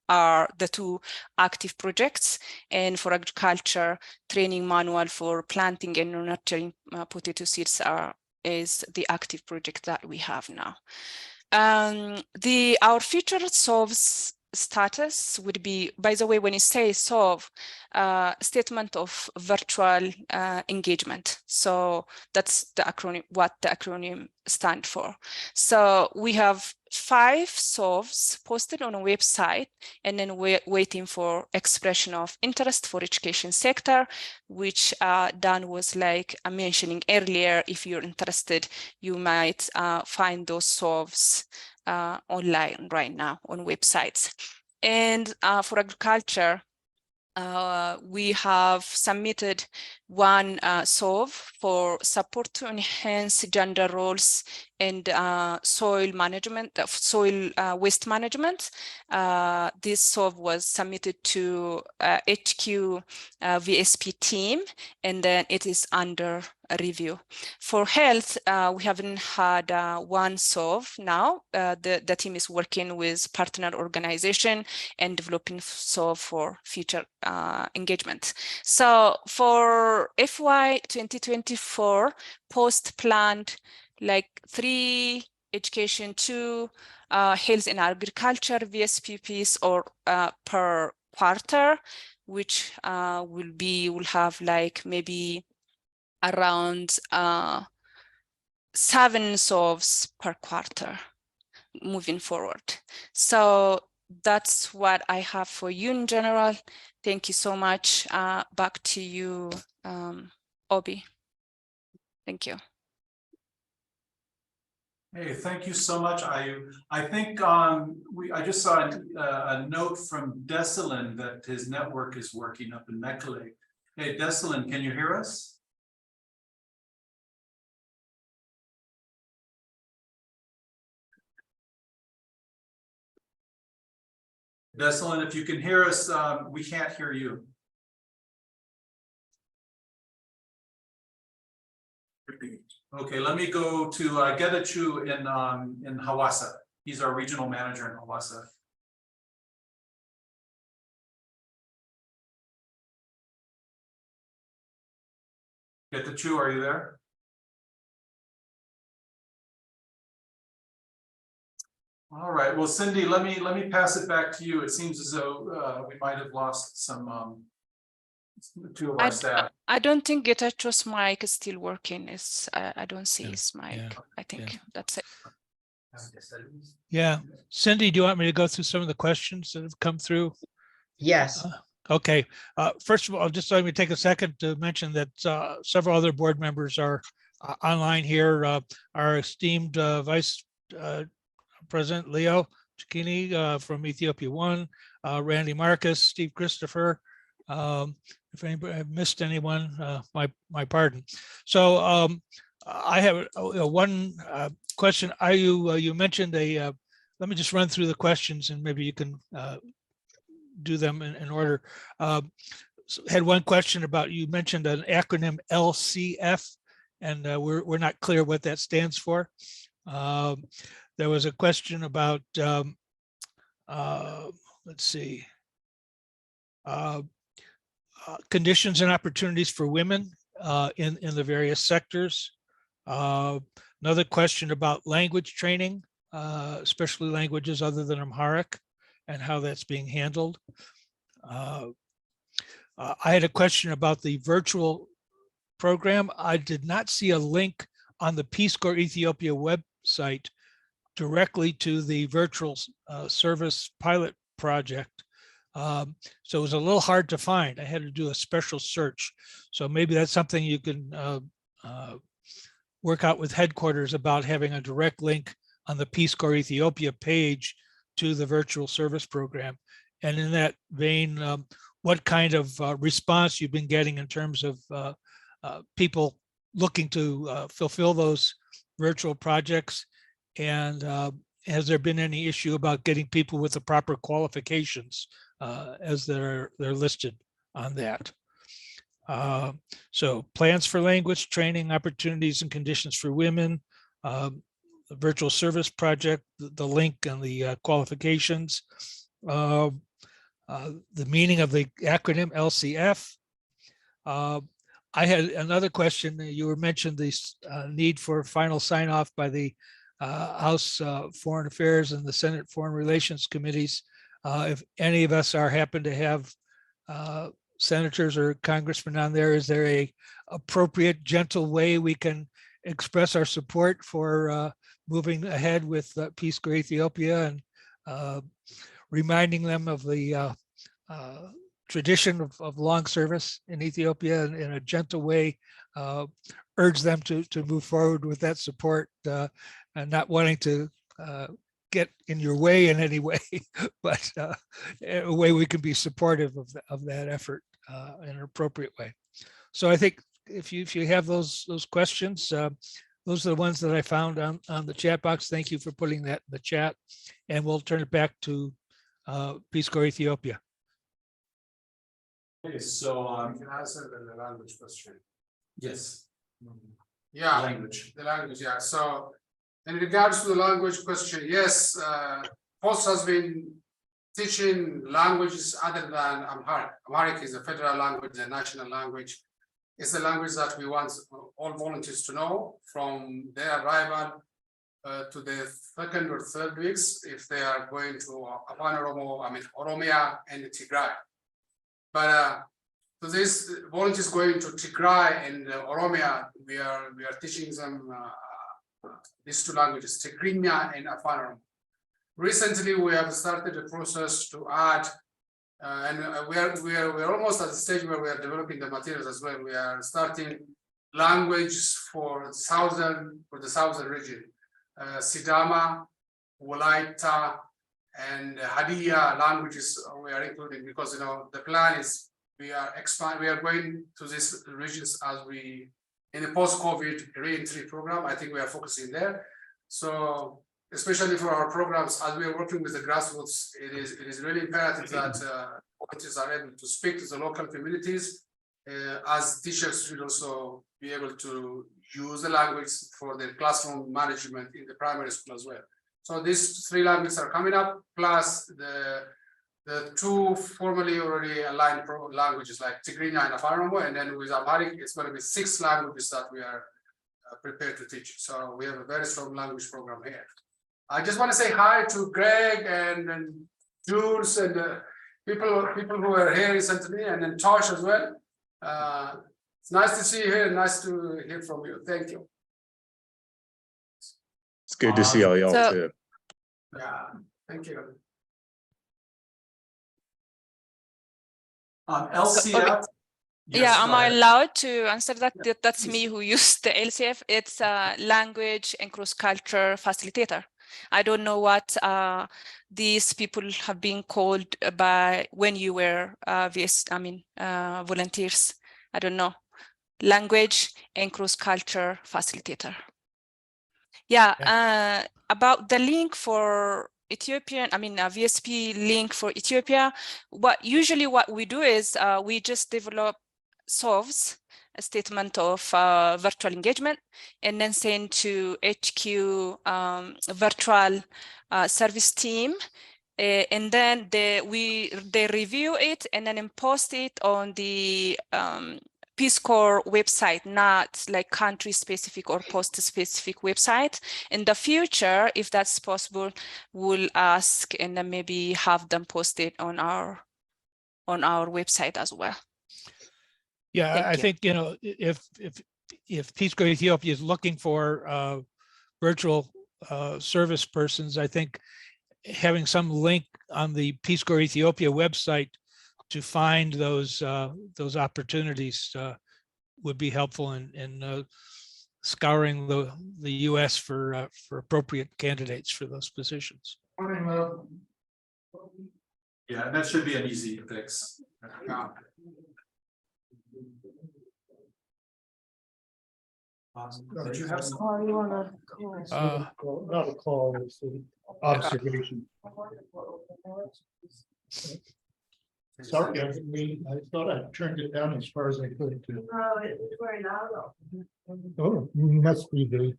the 2 active projects. And for agriculture, training manual for planting and nurturing potato seeds is the active project that we have now. Our future SOVs status would be, by the way, when you say SOV, statement of virtual engagement. So that's the acronym, what the acronym stand for. So we have 5 SOVs posted on a website, and then we're waiting for expression of interest for education sector, which Dan was like mentioning earlier. If you're interested, you might find those SOVs online right now on websites. And for agriculture, we have submitted 1 SOV for support to enhance gender roles and soil management, soil waste management. This SOV was submitted to HQ VSP team, and then it is under review. For health, we haven't had 1 SOV now. The team is working with partner organization and developing SOV for future engagement. So for FY 2024, post planned like 3 education, 2 health and agriculture VSPPs or per quarter, which will have like maybe around 7 SOVs per quarter moving forward. So that's what I have for you in general. Thank you so much. Back to you, Obi. Thank you. Hey, thank you so much, Ayu. I think I just saw a note from Desalin that his network is working up in Mekelle. Hey, Desalin, can you hear us? Desalin, if you can hear us, we can't hear you. Okay, let me go to Getachew in Hawassa. He's our regional manager in Hawassa. Getachew, are you there? All right, well, Cindy, let me pass it back to you. It seems as though we might have lost some 2 of our staff. I don't think Getachew's mic is still working. I don't see his mic. yeah, I think that's it. Yeah. Cindy, do you want me to go through some of the questions that have come through? Yes. Okay. First of all, just let me take a second to mention that several other board members are online here. Our esteemed Vice President Leo Chikini from Ethiopia 1, Randy Marcus, Steve Christopher. If anybody I've missed anyone, my pardon. So I have one question. You mentioned let me just run through the questions and maybe you can do them in order. So had one question about, you mentioned an acronym LCF, and we're not clear what that stands for. There was a question about, let's see, conditions and opportunities for women in the various sectors. Another question about language training, especially languages other than Amharic, and how that's being handled. I had a question about the virtual program. I did not see a link on the Peace Corps Ethiopia website directly to the virtual service pilot project. So it was a little hard to find. I had to do a special search. So maybe that's something you can work out with headquarters about, having a direct link on the Peace Corps Ethiopia page to the virtual service program. And in that vein, what kind of response you've been getting in terms of people looking to fulfill those virtual projects? And has there been any issue about getting people with the proper qualifications as they're listed on that? So plans for language training, opportunities and conditions for women, the virtual service project, the link and the qualifications, the meaning of the acronym LCF. I had another question. You were mentioned the need for final sign off by the House Foreign Affairs and the Senate Foreign Relations Committees. If any of us happen to have senators or congressmen on there, is there a appropriate, gentle way we can express our support for moving ahead with Peace Corps Ethiopia and reminding them of the tradition of long service in Ethiopia and in a gentle way, urge them to move forward with that support, and not wanting to get in your way in any way, but a way we can be supportive of that effort in an appropriate way. So I think if you have those questions, those are the ones that I found on the chat box. Thank you for putting that in the chat, and we'll turn it back to Peace Corps Ethiopia. Okay, so You can answer the language question. yes, Yeah, language. the language, yeah. So in regards to the language question, yes, POST has been teaching languages other than Amharic. Amharic is a federal language, a national language. It's the language that we want all volunteers to know from their arrival to the second or third weeks if they are going to Oromia and Tigray. But so this volunteers going to Tigray and Oromia, we are teaching them these two languages, Tigrinya and Afan Oromo. Recently, we have started a process to add, and we are almost at the stage where we are developing the materials as well. We are starting languages for the southern region, Sidama, Wolaita, and Hadiya languages we are including, because the plan is we are going to these regions as we in the post-COVID re-entry program. I think we are focusing there. So especially for our programs, as we are working with the grassroots, it is really imperative that volunteers are able to speak to the local communities. As teachers should also be able to use the language for their classroom management in the primary school as well. So these three languages are coming up, plus the two formally already aligned languages like Tigrinya and Afan Oromo, and then with Amharic, it's going to be 6 languages that we are prepared to teach. So we have a very strong language program here. I just want to say hi to Greg and Jules and people who are here recently, and then Tosh as well. It's nice to see you here and nice to hear from you. Thank you. It's good to see all y'all too. Yeah, thank you. LCF. Yeah, am I allowed to answer that? That's me who used the LCF. It's a language and cross-culture facilitator. I don't know what these people have been called by when you were volunteers. I don't know. Language and cross-culture facilitator. Yeah, about the link for Ethiopian, VSP link for Ethiopia. Usually what we do is we just develop SOVs, a statement of virtual engagement, and then send to HQ virtual service team. And then they review it and then post it on the Peace Corps website, not like country specific or post specific website. In the future, if that's possible, we'll ask and then maybe have them posted on our website as well. Yeah, I think, if Peace Corps Ethiopia is looking for virtual service persons, I think having some link on the Peace Corps Ethiopia website to find those opportunities would be helpful in scouring the U.S. for appropriate candidates for those positions. Morning, Yeah, that should be an easy fix. yeah. Did you have some? Not a call, it's an observation. Sorry, I thought I turned it down as far as I could. Oh, it's very loud. Oh, must be the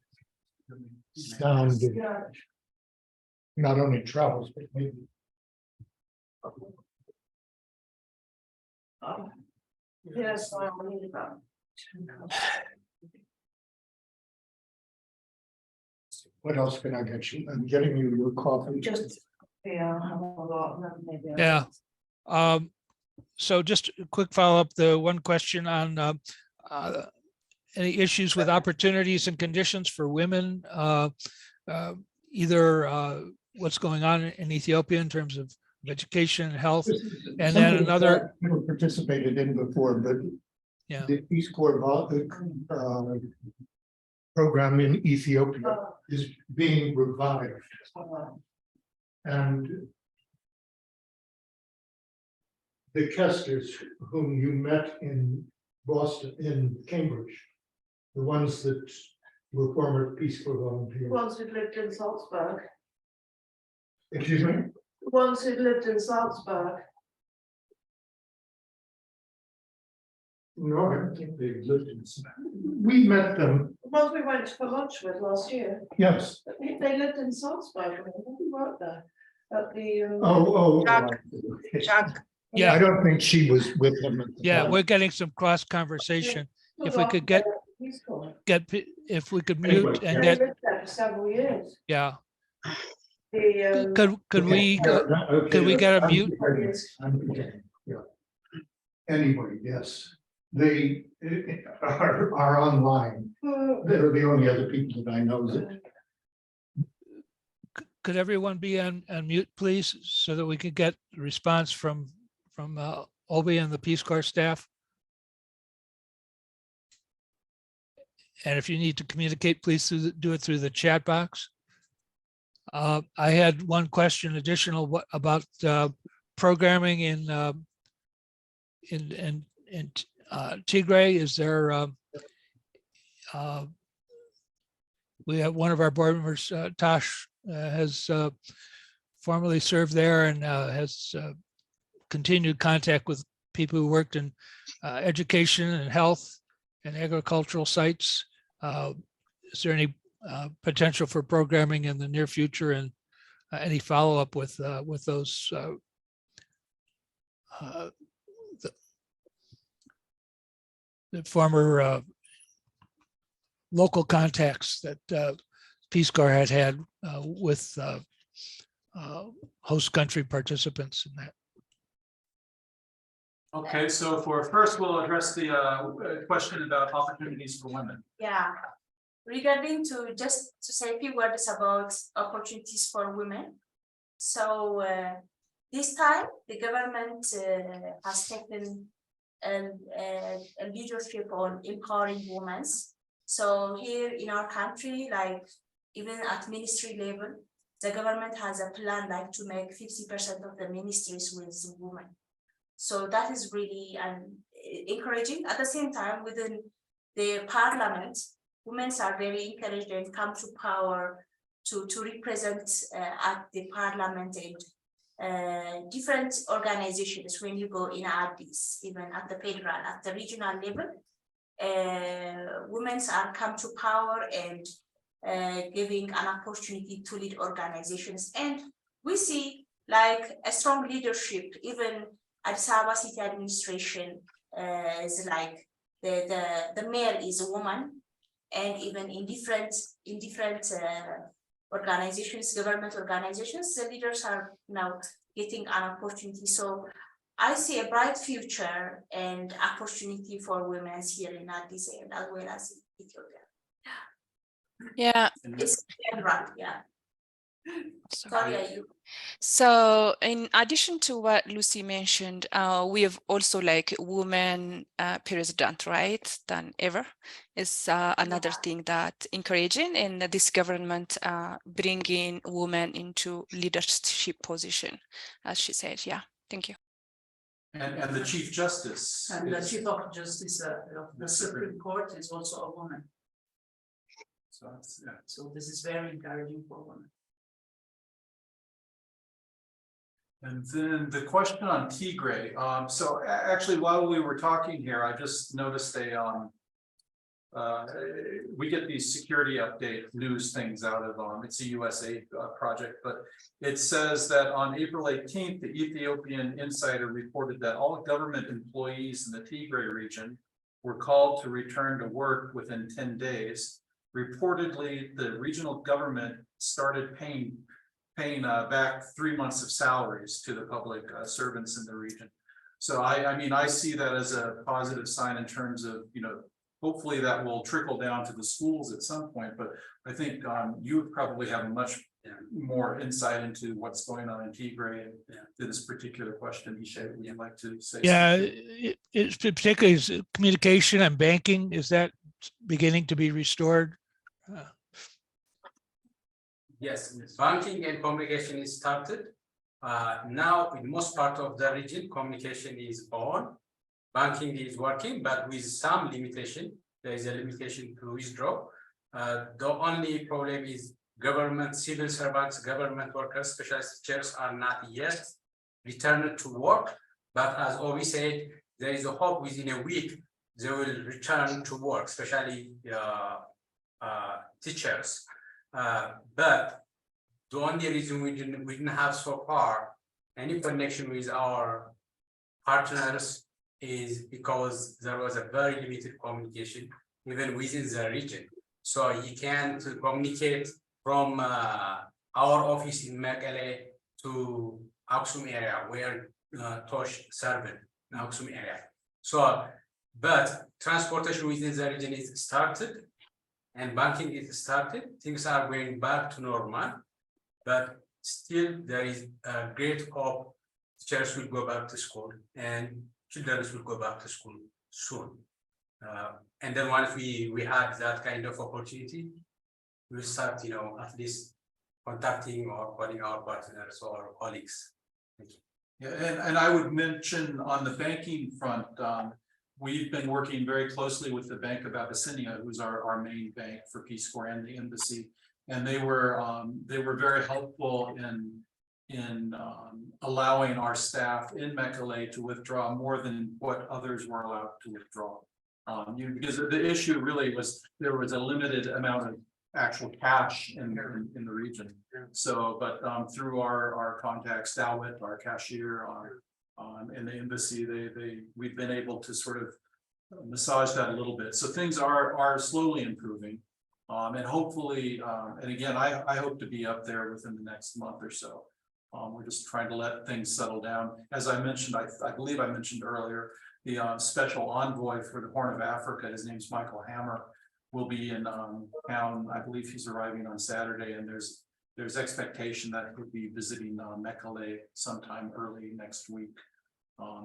sound that not only travels, but maybe. Yes, I need about. What else can I get you? I'm getting you your coffee. Just, yeah, I have a lot, maybe. Yeah. So just a quick follow-up, the one question on any issues with opportunities and conditions for women, either what's going on in Ethiopia in terms of education and health, and then Something another. that I never participated in before, but Yeah. the Peace Corps program in Ethiopia is being revived. And the Kesters, whom you met in Boston, in Cambridge, the ones that were former Peace Corps volunteers. Ones who lived in Salzburg. Excuse me? Ones who lived in Salzburg. No, I don't think they lived in. We met them, The ones we went for lunch with last year. yes. They lived in Salzburg. We worked there at the. Chuck. Okay. Chuck, I Yeah, don't think she was with him. At the yeah, time. we're getting some cross conversation. If we could get, if we could Anyway, mute and They get, lived there for several years. yeah, The. could we, Okay, could we get a I'm mute? forgetting. I'm forgetting, yeah. Anyway, yes, they are online. They're the only other people that I know that. Could everyone be on mute, please, so that we could get a response from Obi and the Peace Corps staff? And if you need to communicate, please do it through the chat box. I had one question additional about programming in Tigray. Is there? We have one of our board members, Tosh, has formerly served there and has continued contact with people who worked in education and health and agricultural sites. Is there any potential for programming in the near future, and any follow-up with those the former local contacts that Peace Corps had with host country participants in that? Okay, so first we'll address the question about opportunities for women. Yeah, regarding just to say a few words about opportunities for women. So this time the government has taken a leadership on empowering women. So here in our country, like even at ministry level, the government has a plan like to make 50% of the ministries with women. So that is really encouraging. At the same time, within the parliament, women are very encouraged and come to power to represent at the parliament and different organizations. When you go in Addis, even at the federal, at the regional level, women are come to power and giving an opportunity to lead organizations. And we see like a strong leadership, even Addis Ababa city administration is like the mayor is a woman, and even in different organizations, government organizations, the leaders are now getting an opportunity. So I see a bright future and opportunity for women here in Addis and as well as in Ethiopia. Yeah, It's right, yeah. Sorry, Ayub. So in addition to what Lucy mentioned, we have also like women president, right, than ever. Is another thing that encouraging in this government bringing women into leadership position, as she said. Yeah, thank you. And the Chief Justice. And the is- Chief of Justice of the Supreme Court is also a woman. So, yeah. So this is very encouraging for women. And then the question on Tigray, so actually, while we were talking here, I just noticed we get these security update news things out of, it's a USA project, but it says that on April 18th, the Ethiopian Insider reported that all government employees in the Tigray region were called to return to work within 10 days. Reportedly, the regional government started paying back 3 months of salaries to the public servants in the region. So I mean, I see that as a positive sign in terms of, hopefully that will trickle down to the schools at some point, but I think you would probably have a much more insight into what's going on in Tigray and to this particular question. Ishay, would you like to say Yeah, something? it's particularly is communication and banking. Is that beginning to be restored? Yes, banking and communication is started. Now, in most part of the region, communication is on. Banking is working, but with some limitation. There is a limitation to withdraw. The only problem is government, civil servants, government workers, specialist teachers are not yet returned to work. But as Obi said, there is a hope within a week they will return to work, especially teachers. But the only reason we didn't have so far any connection with our partners is because there was a very limited communication even within the region. So you can't communicate from our office in Mekelle to Aksum area where Tosh served in Aksum area. So, but transportation within the region is started and banking is started. Things are going back to normal, but still there is a great hope teachers will go back to school and children will go back to school soon. And then once we had that kind of opportunity, we'll start, at least contacting or calling our partners or colleagues. Thank you. Yeah, and I would mention on the banking front, we've been working very closely with the Bank of Abyssinia, who's our main bank for Peace Corps and the embassy, and they were very helpful in allowing our staff in Mekelle to withdraw more than what others were allowed to withdraw. Because the issue really was there was a limited amount of actual cash in the region. So, but through our contacts, Dawit, our cashier, in the embassy, we've been able to sort of massage that a little bit. So things are slowly improving, and hopefully, and again, I hope to be up there within the next month or so. We're just trying to let things settle down. As I mentioned, I believe I mentioned earlier, the special envoy for the Horn of Africa, his name's Michael Hammer, will be in town. I believe he's arriving on Saturday, and there's expectation that he'll be visiting Mekelle sometime early next week.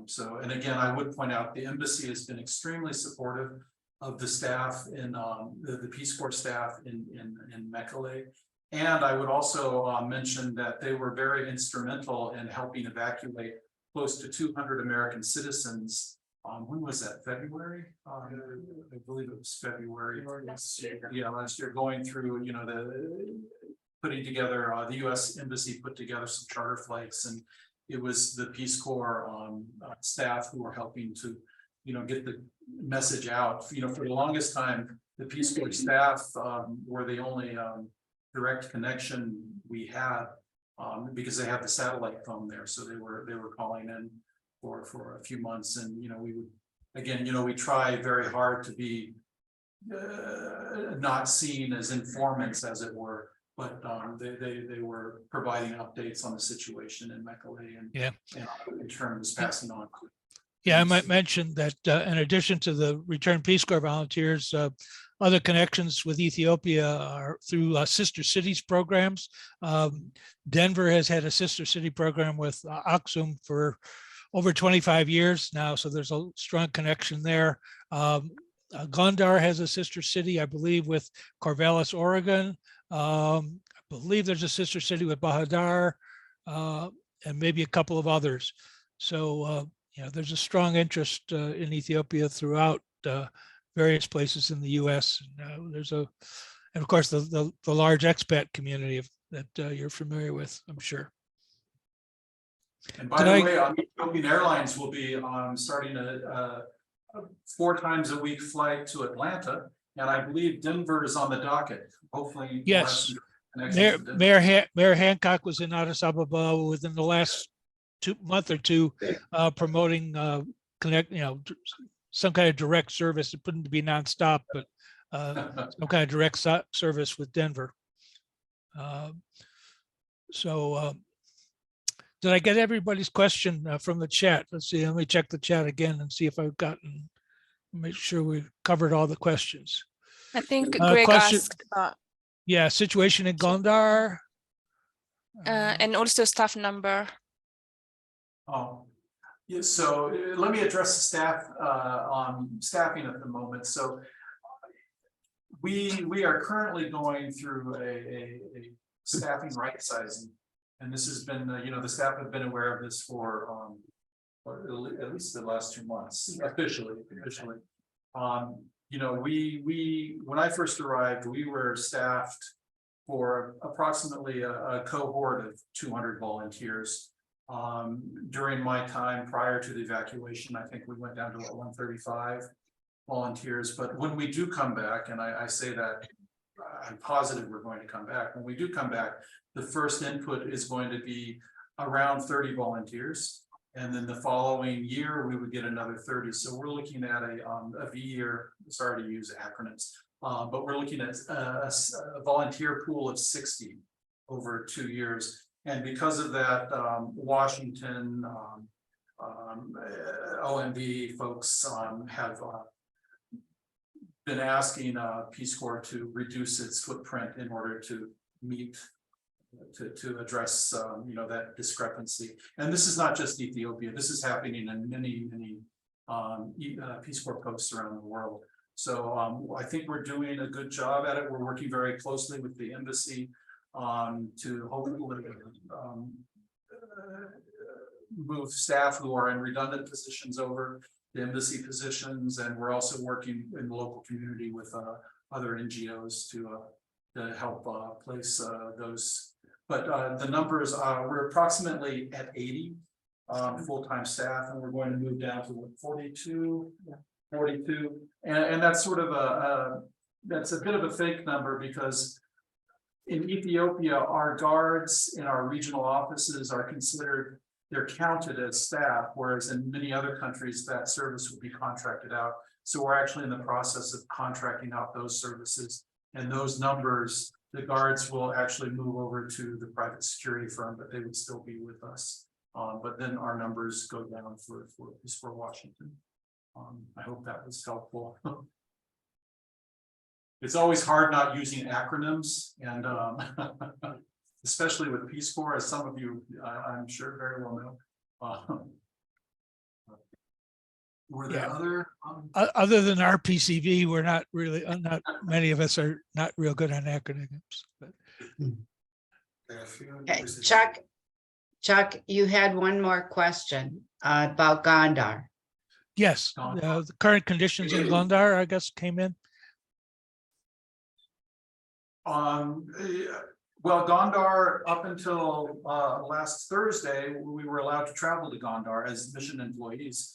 So, and again, I would point out the embassy has been extremely supportive of the staff in the Peace Corps staff in Mekelle. And I would also mention that they were very instrumental in helping evacuate close to 200 American citizens. When was that? February? I believe it was February. Yeah, last year, going through, putting together, the US Embassy put together some charter flights, and it was the Peace Corps staff who were helping to, get the message out. For the longest time, the Peace Corps staff were the only direct connection we had, because they had the satellite phone there, so they were calling in for a few months, and we would again, we try very hard to be not seen as informants, as it were, but they were providing updates on the situation in Mekelle, and in terms of passing on. Yeah, I might mention that in addition to the Return Peace Corps volunteers, other connections with Ethiopia are through sister cities programs. Denver has had a sister city program with Aksum for over 25 years now, so there's a strong connection there. Gondar has a sister city, I believe, with Corvallis, Oregon. I believe there's a sister city with Bahadar, and maybe a couple of others. So, there's a strong interest in Ethiopia throughout various places in the U.S. And of course, the large expat community that you're familiar with, I'm sure. And by the way, Ethiopian Airlines will be starting a 4 times a week flight to Atlanta, and I believe Denver is on the docket. Hopefully, we'll have Yes. some connections to Denver. Mayor Hancock was in Addis Ababa within the last month or two, promoting some kind of direct service. It wouldn't be nonstop, but some kind of direct service with Denver. Did I get everybody's question from the chat? Let's see. Let me check the chat again and see if I've gotten. Make sure we've covered all the questions. I think Greg asked. Yeah, situation in Gondar. And also staff number. Oh, yeah, so let me address the staff on staffing at the moment. So we are currently going through a staffing right sizing. And this has been, the staff have been aware of this for at least the last 2 months, officially. When I first arrived, we were staffed for approximately a cohort of 200 volunteers. During my time prior to the evacuation, I think we went down to 135 volunteers. But when we do come back, and I say that I'm positive we're going to come back. When we do come back, the first input is going to be around 30 volunteers. And then the following year, we would get another 30. So we're looking at a V-year, sorry to use acronyms, but we're looking at a volunteer pool of 60 over 2 years. And because of that, Washington, OMB folks have been asking Peace Corps to reduce its footprint in order to meet, to address, that discrepancy. And this is not just Ethiopia. This is happening in many Peace Corps posts around the world. So I think we're doing a good job at it. We're working very closely with the embassy to hopefully move staff who are in redundant positions over the embassy positions, and we're also working in the local community with other NGOs to help place those. But the numbers we're approximately at 80 full-time staff, and we're going to move down to 42, and that's sort of that's a bit of a fake number, because in Ethiopia, our guards in our regional offices are considered, they're counted as staff, whereas in many other countries that service would be contracted out. So we're actually in the process of contracting out those services, and those numbers, the guards will actually move over to the private security firm, but they would still be with us. But then our numbers go down for Washington. I hope that was helpful. It's always hard not using acronyms, and especially with Peace Corps, as some of you, I'm sure, very well know. Were there other than RPCV, we're not really, not many of us are not real good on acronyms. But. Okay, Chuck, you had one more question about Gondar. Yes, the current conditions in Gondar, I guess, came in. Well, Gondar, up until last Thursday, we were allowed to travel to Gondar as mission employees.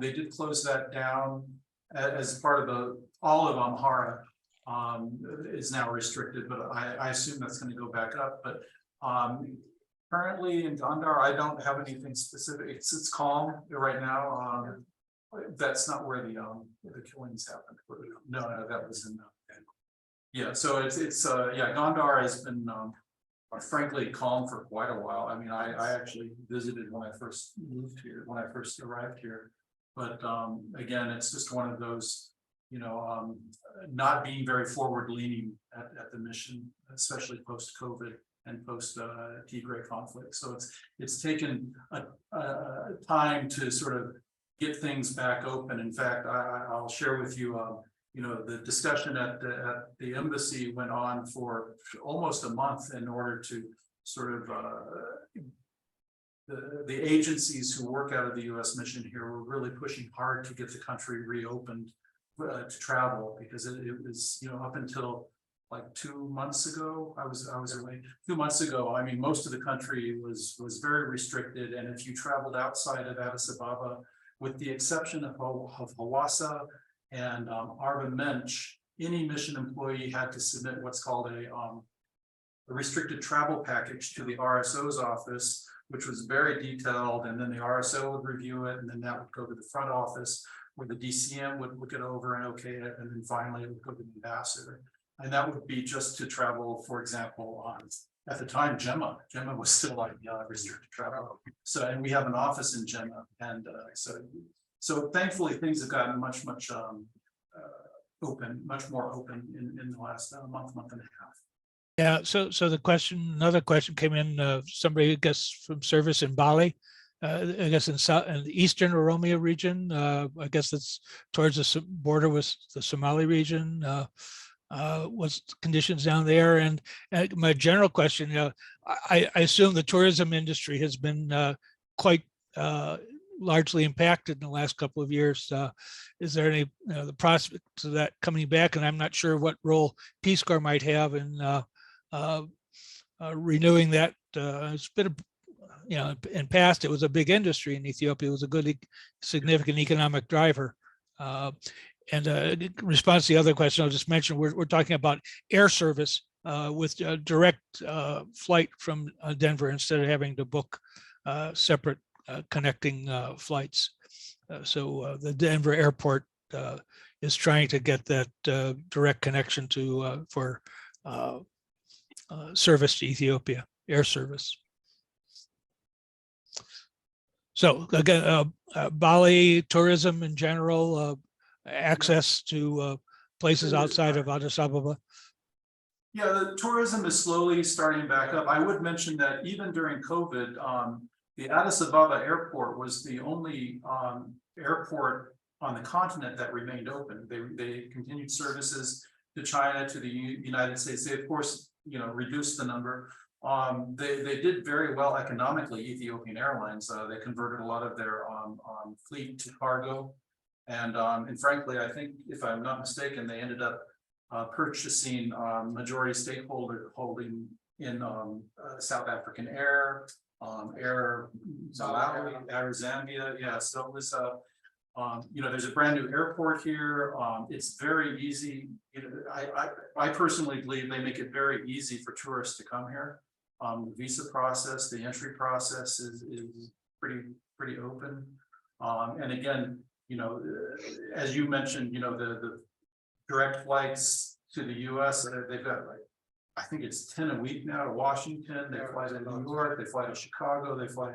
They did close that down as part of all of Amhara is now restricted, but I assume that's going to go back up. But currently in Gondar, I don't have anything specific. It's calm right now. That's not where the killings happened. No, that was in. Yeah, so it's Gondar has been frankly calm for quite a while. I mean, I actually visited when I first moved here, when I first arrived here. But again, it's just one of those, not being very forward leaning at the mission, especially post COVID and post Tigray conflict. So it's taken a time to sort of get things back open. In fact, I'll share with you, the discussion at the embassy went on for almost a month in order to sort of the agencies who work out of the U.S. mission here were really pushing hard to get the country reopened to travel, because it was, up until like 2 months ago, I was away. 2 months ago, I mean, most of the country was very restricted, and if you traveled outside of Addis Ababa, with the exception of Hawassa and Arba Mensch, any mission employee had to submit what's called a restricted travel package to the RSO's office, which was very detailed, and then the RSO would review it, and then that would go to the front office, where the DCM would look it over and okay it, and then finally it would go to the ambassador. And that would be just to travel, for example, at the time, Gemma was still like restricted travel. So, and we have an office in Gemma, and so thankfully things have gotten much open, much more open in the last month and a half. Yeah, so another question came in, somebody I guess from service in Bali, I guess in the eastern Oromia region, I guess that's towards the border with the Somali region. What's conditions down there? And my general question, I assume the tourism industry has been quite largely impacted in the last couple of years. Is there any the prospects of that coming back? And I'm not sure what role Peace Corps might have in renewing that. It's been in past, it was a big industry in Ethiopia. It was a good, significant economic driver. And in response to the other question, I'll just mention we're talking about air service with a direct flight from Denver instead of having to book separate connecting flights. So the Denver airport is trying to get that direct connection to for service to Ethiopia, air service. So again, Bali tourism in general, access to places outside of Addis Ababa. Yeah, the tourism is slowly starting back up. I would mention that even during COVID, the Addis Ababa airport was the only airport on the continent that remained open. They continued services to China, to the United States. They of course, reduced the number. They did very well economically, Ethiopian Airlines. They converted a lot of their fleet to cargo. And frankly, I think if I'm not mistaken, they ended up purchasing majority stakeholder holding in South African Air, Air Malawi, Air Zambia. Yeah, so it was there's a brand new airport here. It's very easy. I personally believe they make it very easy for tourists to come here. The visa process, the entry process is pretty open. And again, as you mentioned, the direct flights to the US, they've got I think it's 10 a week now to Washington. They fly to New York, they fly to Chicago, they fly,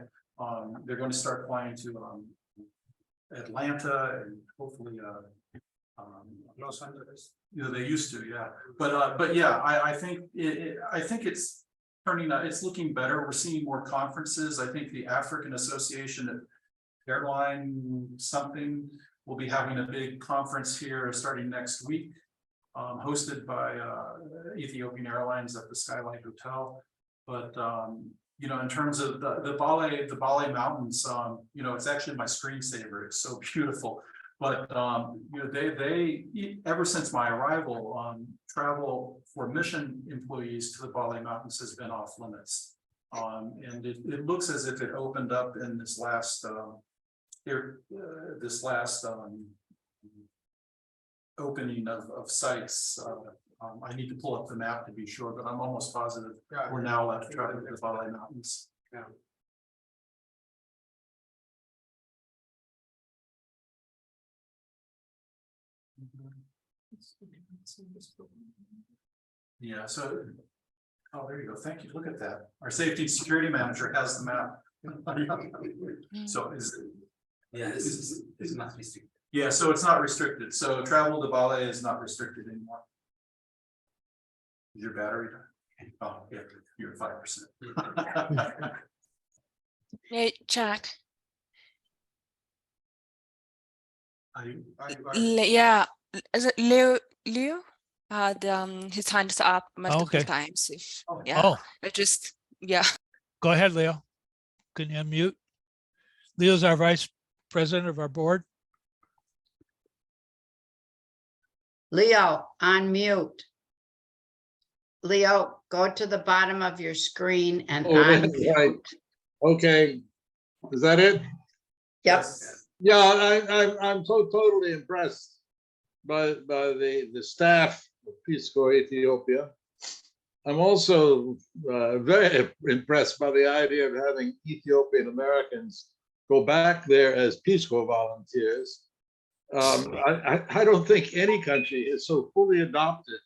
they're going to start flying to Atlanta and hopefully Los Angeles. They used to, yeah. But yeah, I think it's turning out, it's looking better. We're seeing more conferences. I think the African Association of Airline something will be having a big conference here starting next week, hosted by Ethiopian Airlines at the Skylight Hotel. But in terms of the Bali Mountains, it's actually my screensaver. It's so beautiful. But they ever since my arrival, travel for mission employees to the Bali Mountains has been off limits. And it looks as if it opened up in this last opening of sites. I need to pull up the map to be sure, but I'm almost positive we're now allowed to travel to the Bali Mountains. Yeah. Yeah, so, there you go. Thank you. Look at that. Our safety and security manager has the map. So yeah, it's not restricted. Yeah, so it's not restricted. So travel to Bali is not restricted anymore. Is your battery done? Oh, yeah, you're at 5%. Hey, Jack. Yeah, is it Leo had his hands up multiple Okay. times. If Oh. yeah, Oh, I just yeah. go ahead, Leo. Can you unmute? Leo's our vice president of our board. Leo, on mute. Leo, go to the bottom of your screen and Oh, on that's right. mute. Okay, is that it? Yep. Yeah, I'm so totally impressed by the staff of Peace Corps Ethiopia. I'm also very impressed by the idea of having Ethiopian Americans go back there as Peace Corps volunteers. I don't think any country has so fully adopted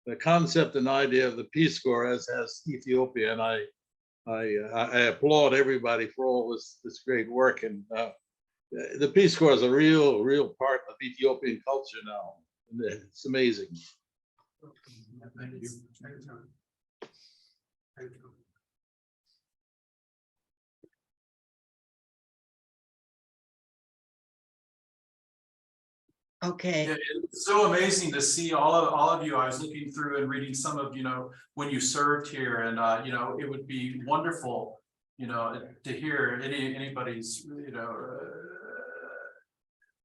the concept and idea of the Peace Corps as has Ethiopia, and I applaud everybody for all this great work. And the Peace Corps is a real part of Ethiopian culture now. It's amazing. Thank you. Thank you. Okay. Yeah, it's so amazing to see all of you. I was looking through and reading some of, when you served here, and it would be wonderful, to hear anybody's,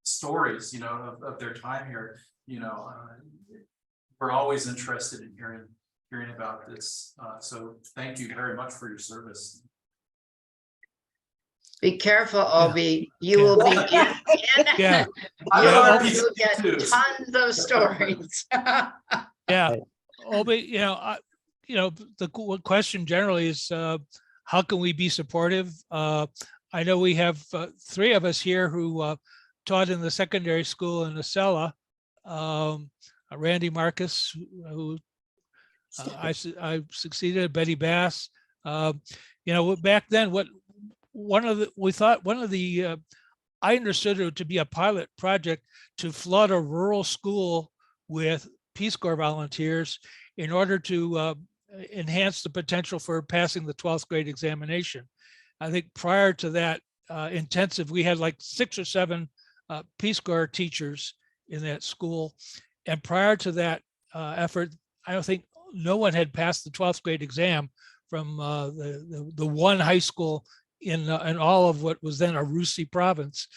stories, of their time here. We're always interested in hearing about this. So thank you very much for your service. Be careful, Obi. You will be in. Yeah. You will get tons of stories. Yeah. Obi, the question generally is, how can we be supportive? I know we have 3 of us here who taught in the secondary school in Acela. Randy Marcus, who I succeeded, Betty Bass. Back then, I understood it to be a pilot project to flood a rural school with Peace Corps volunteers in order to enhance the potential for passing the 12th grade examination. I think prior to that intensive, we had like 6 or 7 Peace Corps teachers in that school. And prior to that effort, I don't think no one had passed the 12th grade exam from the one high school in all of what was then Arusi province.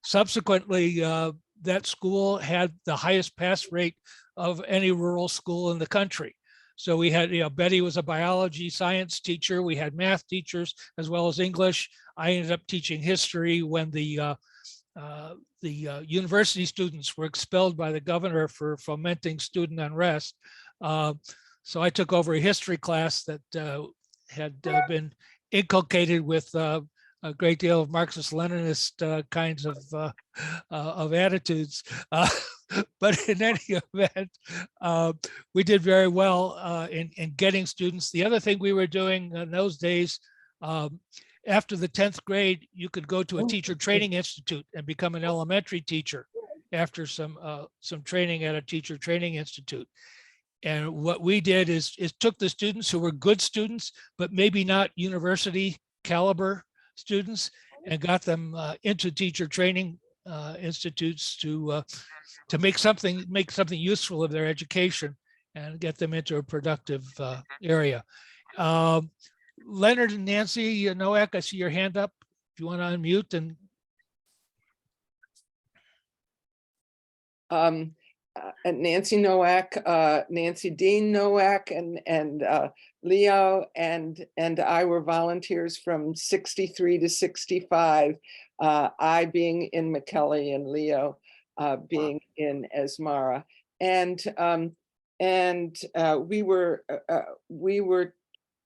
Subsequently, that school had the highest pass rate of any rural school in the country. So we had, Betty was a biology science teacher. We had math teachers as well as English. I ended up teaching history when the university students were expelled by the governor for fomenting student unrest. So I took over a history class that had been inculcated with a great deal of Marxist-Leninist kinds of attitudes. But in any event, we did very well in getting students. The other thing we were doing in those days, after the 10th grade, you could go to a teacher training institute and become an elementary teacher after some training at a teacher training institute. And what we did is took the students who were good students, but maybe not university caliber students, and got them into teacher training institutes to make something useful of their education and get them into a productive area. Leonard and Nancy Nowak, I see your hand up. If you want to unmute and. Nancy Nowak, Nancy Dean Nowak, and Leo and I were volunteers from 63 to 65. I being in McKelly and Leo being in Asmara, and we were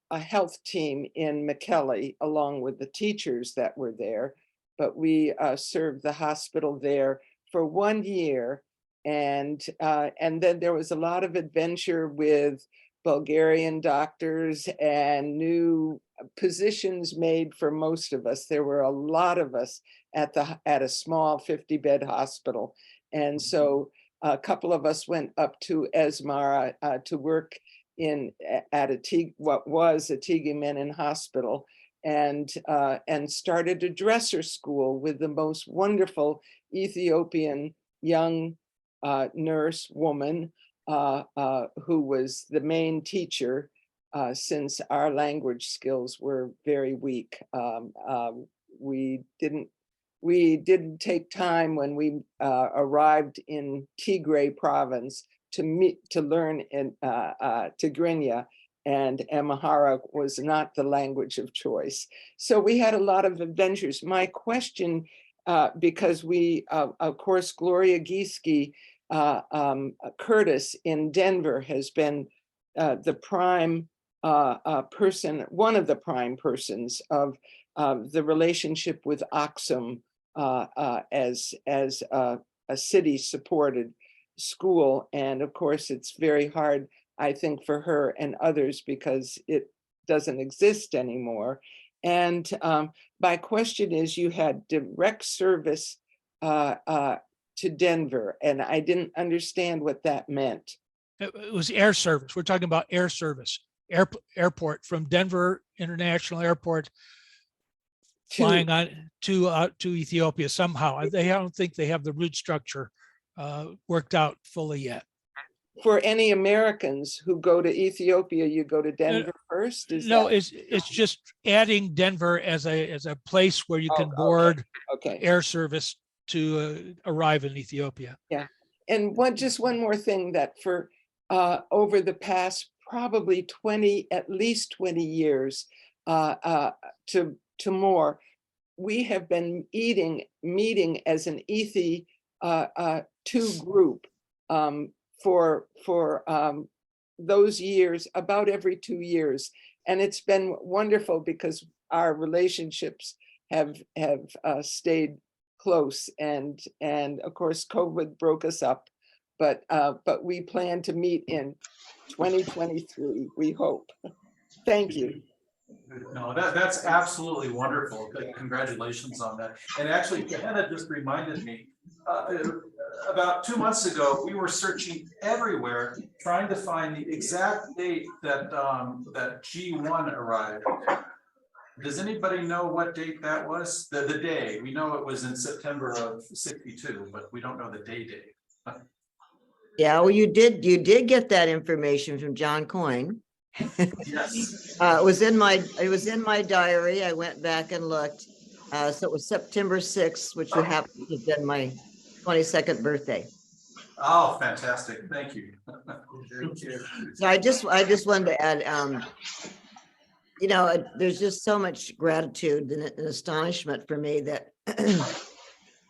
a health team in McKelly along with the teachers that were there, but we served the hospital there for 1 year. And then there was a lot of adventure with Bulgarian doctors and new positions made for most of us. There were a lot of us at a small 50-bed hospital. And so a couple of us went up to Esmar to work at what was a Tigi Menon hospital, and started a dresser school with the most wonderful Ethiopian young nurse woman who was the main teacher since our language skills were very weak. We didn't take time when we arrived in Tigray province to learn in Tigrinya, and Amharic was not the language of choice. So we had a lot of adventures. My question, because we, of course, Gloria Gieske, Curtis in Denver has been the prime person, one of the prime persons of the relationship with Aksum as a city-supported school. And of course, it's very hard, I think, for her and others because it doesn't exist anymore. And my question is, you had direct service to Denver, and I didn't understand what that meant. It was air service. We're talking about air service, airport from Denver International Airport, flying on to Ethiopia somehow. I don't think they have the route structure worked out fully yet. For any Americans who go to Ethiopia, you go to Denver first? No, it's just adding Denver as a place where you can board air service to arrive in Ethiopia. Yeah, and just one more thing, that for over the past probably at least 20 years to more, we have been meeting as an Ethi 2 group for those years, about every 2 years. And it's been wonderful because our relationships have stayed close, and of course COVID broke us up, but we plan to meet in 2023, we hope. Thank you. No, that's absolutely wonderful. Congratulations on that. And actually, Hannah just reminded me, about 2 months ago, we were searching everywhere, trying to find the exact date that that G1 arrived. Does anybody know what date that was? The day. We know it was in September of '62, but we don't know the date. Yeah, well, you did get that information from John Coyne. Yes. It was in my diary. I went back and looked. So it was September 6th, which would have to have been my 22nd birthday. Oh, fantastic. Thank you. Thank you. So I just wanted to add, there's just so much gratitude and astonishment for me that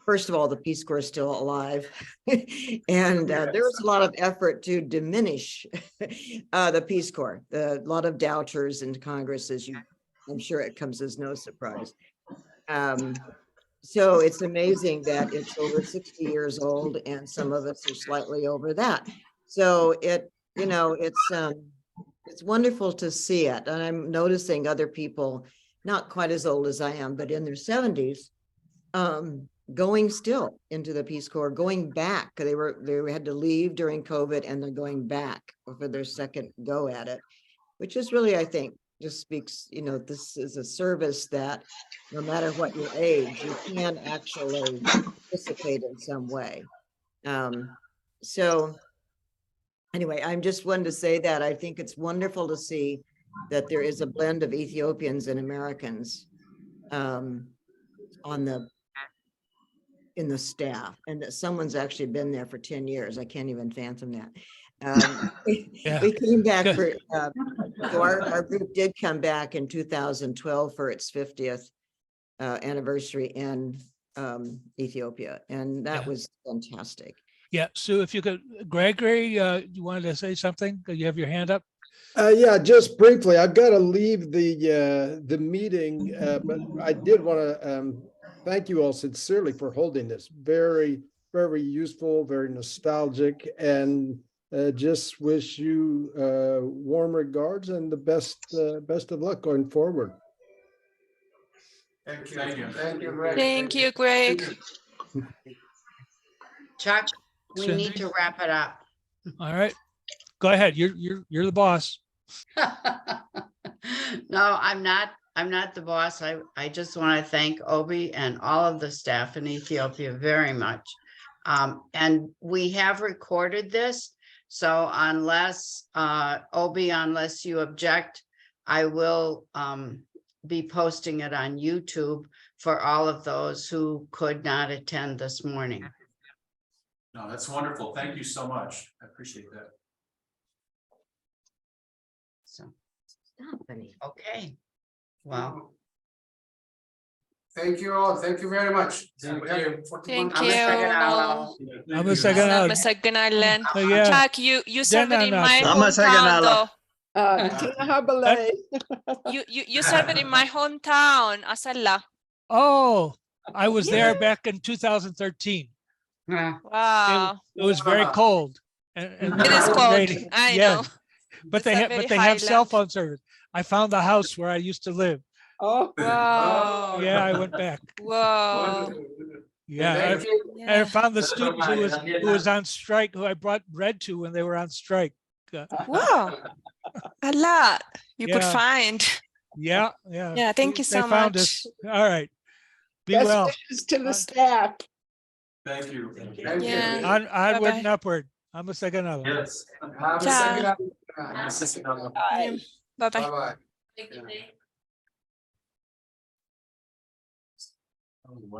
first of all, the Peace Corps is still alive. And there was a lot of effort to diminish the Peace Corps. A lot of doubters in Congress, I'm sure it comes as no surprise. So it's amazing that it's over 60 years old, and some of us are slightly over that. So it's wonderful to see it. And I'm noticing other people, not quite as old as I am, but in their 70s, going still into the Peace Corps, going back. They had to leave during COVID, and they're going back for their second go at it, which is really, I think, just speaks, this is a service that no matter what your age, you can actually participate in some way. So anyway, I'm just wanting to say that I think it's wonderful to see that there is a blend of Ethiopians and Americans in the staff, and that someone's actually been there for 10 years. I can't even fathom that. We came back for, so our group did come back in 2012 for its 50th anniversary in Ethiopia, and that was fantastic. Yeah, Sue, if you could, Gregory, you wanted to say something? You have your hand up? Yeah, just briefly, I've got to leave the meeting, but I did want to thank you all sincerely for holding this. Very, very useful, very nostalgic, and just wish you warm regards and the best of luck going forward. Thank you. Thank you. Thank you, Greg. Thank you, Greg. Chuck, we need Cindy? to wrap it up. All right, go ahead. You're the boss. No, I'm not the boss. I just want to thank Obi and all of the staff in Ethiopia very much. And we have recorded this, so unless, Obi, unless you object, I will be posting it on YouTube for all of those who could not attend this morning. No, that's wonderful. Thank you so much. I appreciate that. So, okay. Well, Thank you all. Thank you very much. Thank We have you. 41 Thank you. Amasaganalo. Amasaganalen. Yeah. Chuck, you served in my Namasaganala. hometown though. Tina Habale. You served in my hometown, Asala. Oh, I was there back in 2013. Wow. It was very cold. And It is cold. raining. I Yeah. know. But It's a they very have cell highland. phone service. I found the house where I used to live. Oh, Wow. Yeah, I went back. Whoa. Yeah, Thank you. I found the student who was on strike, who I brought bread to when they were on strike. Wow. A lot you could Yeah. find. Yeah. Yeah, thank you They so found much. us. All right. Be best well. wishes to the staff. Thank you. Yeah. Onward Bye-bye. and upward. Amasaganalo. Yes. Have a Ciao. second. Yeah. Bye-bye. Bye-bye.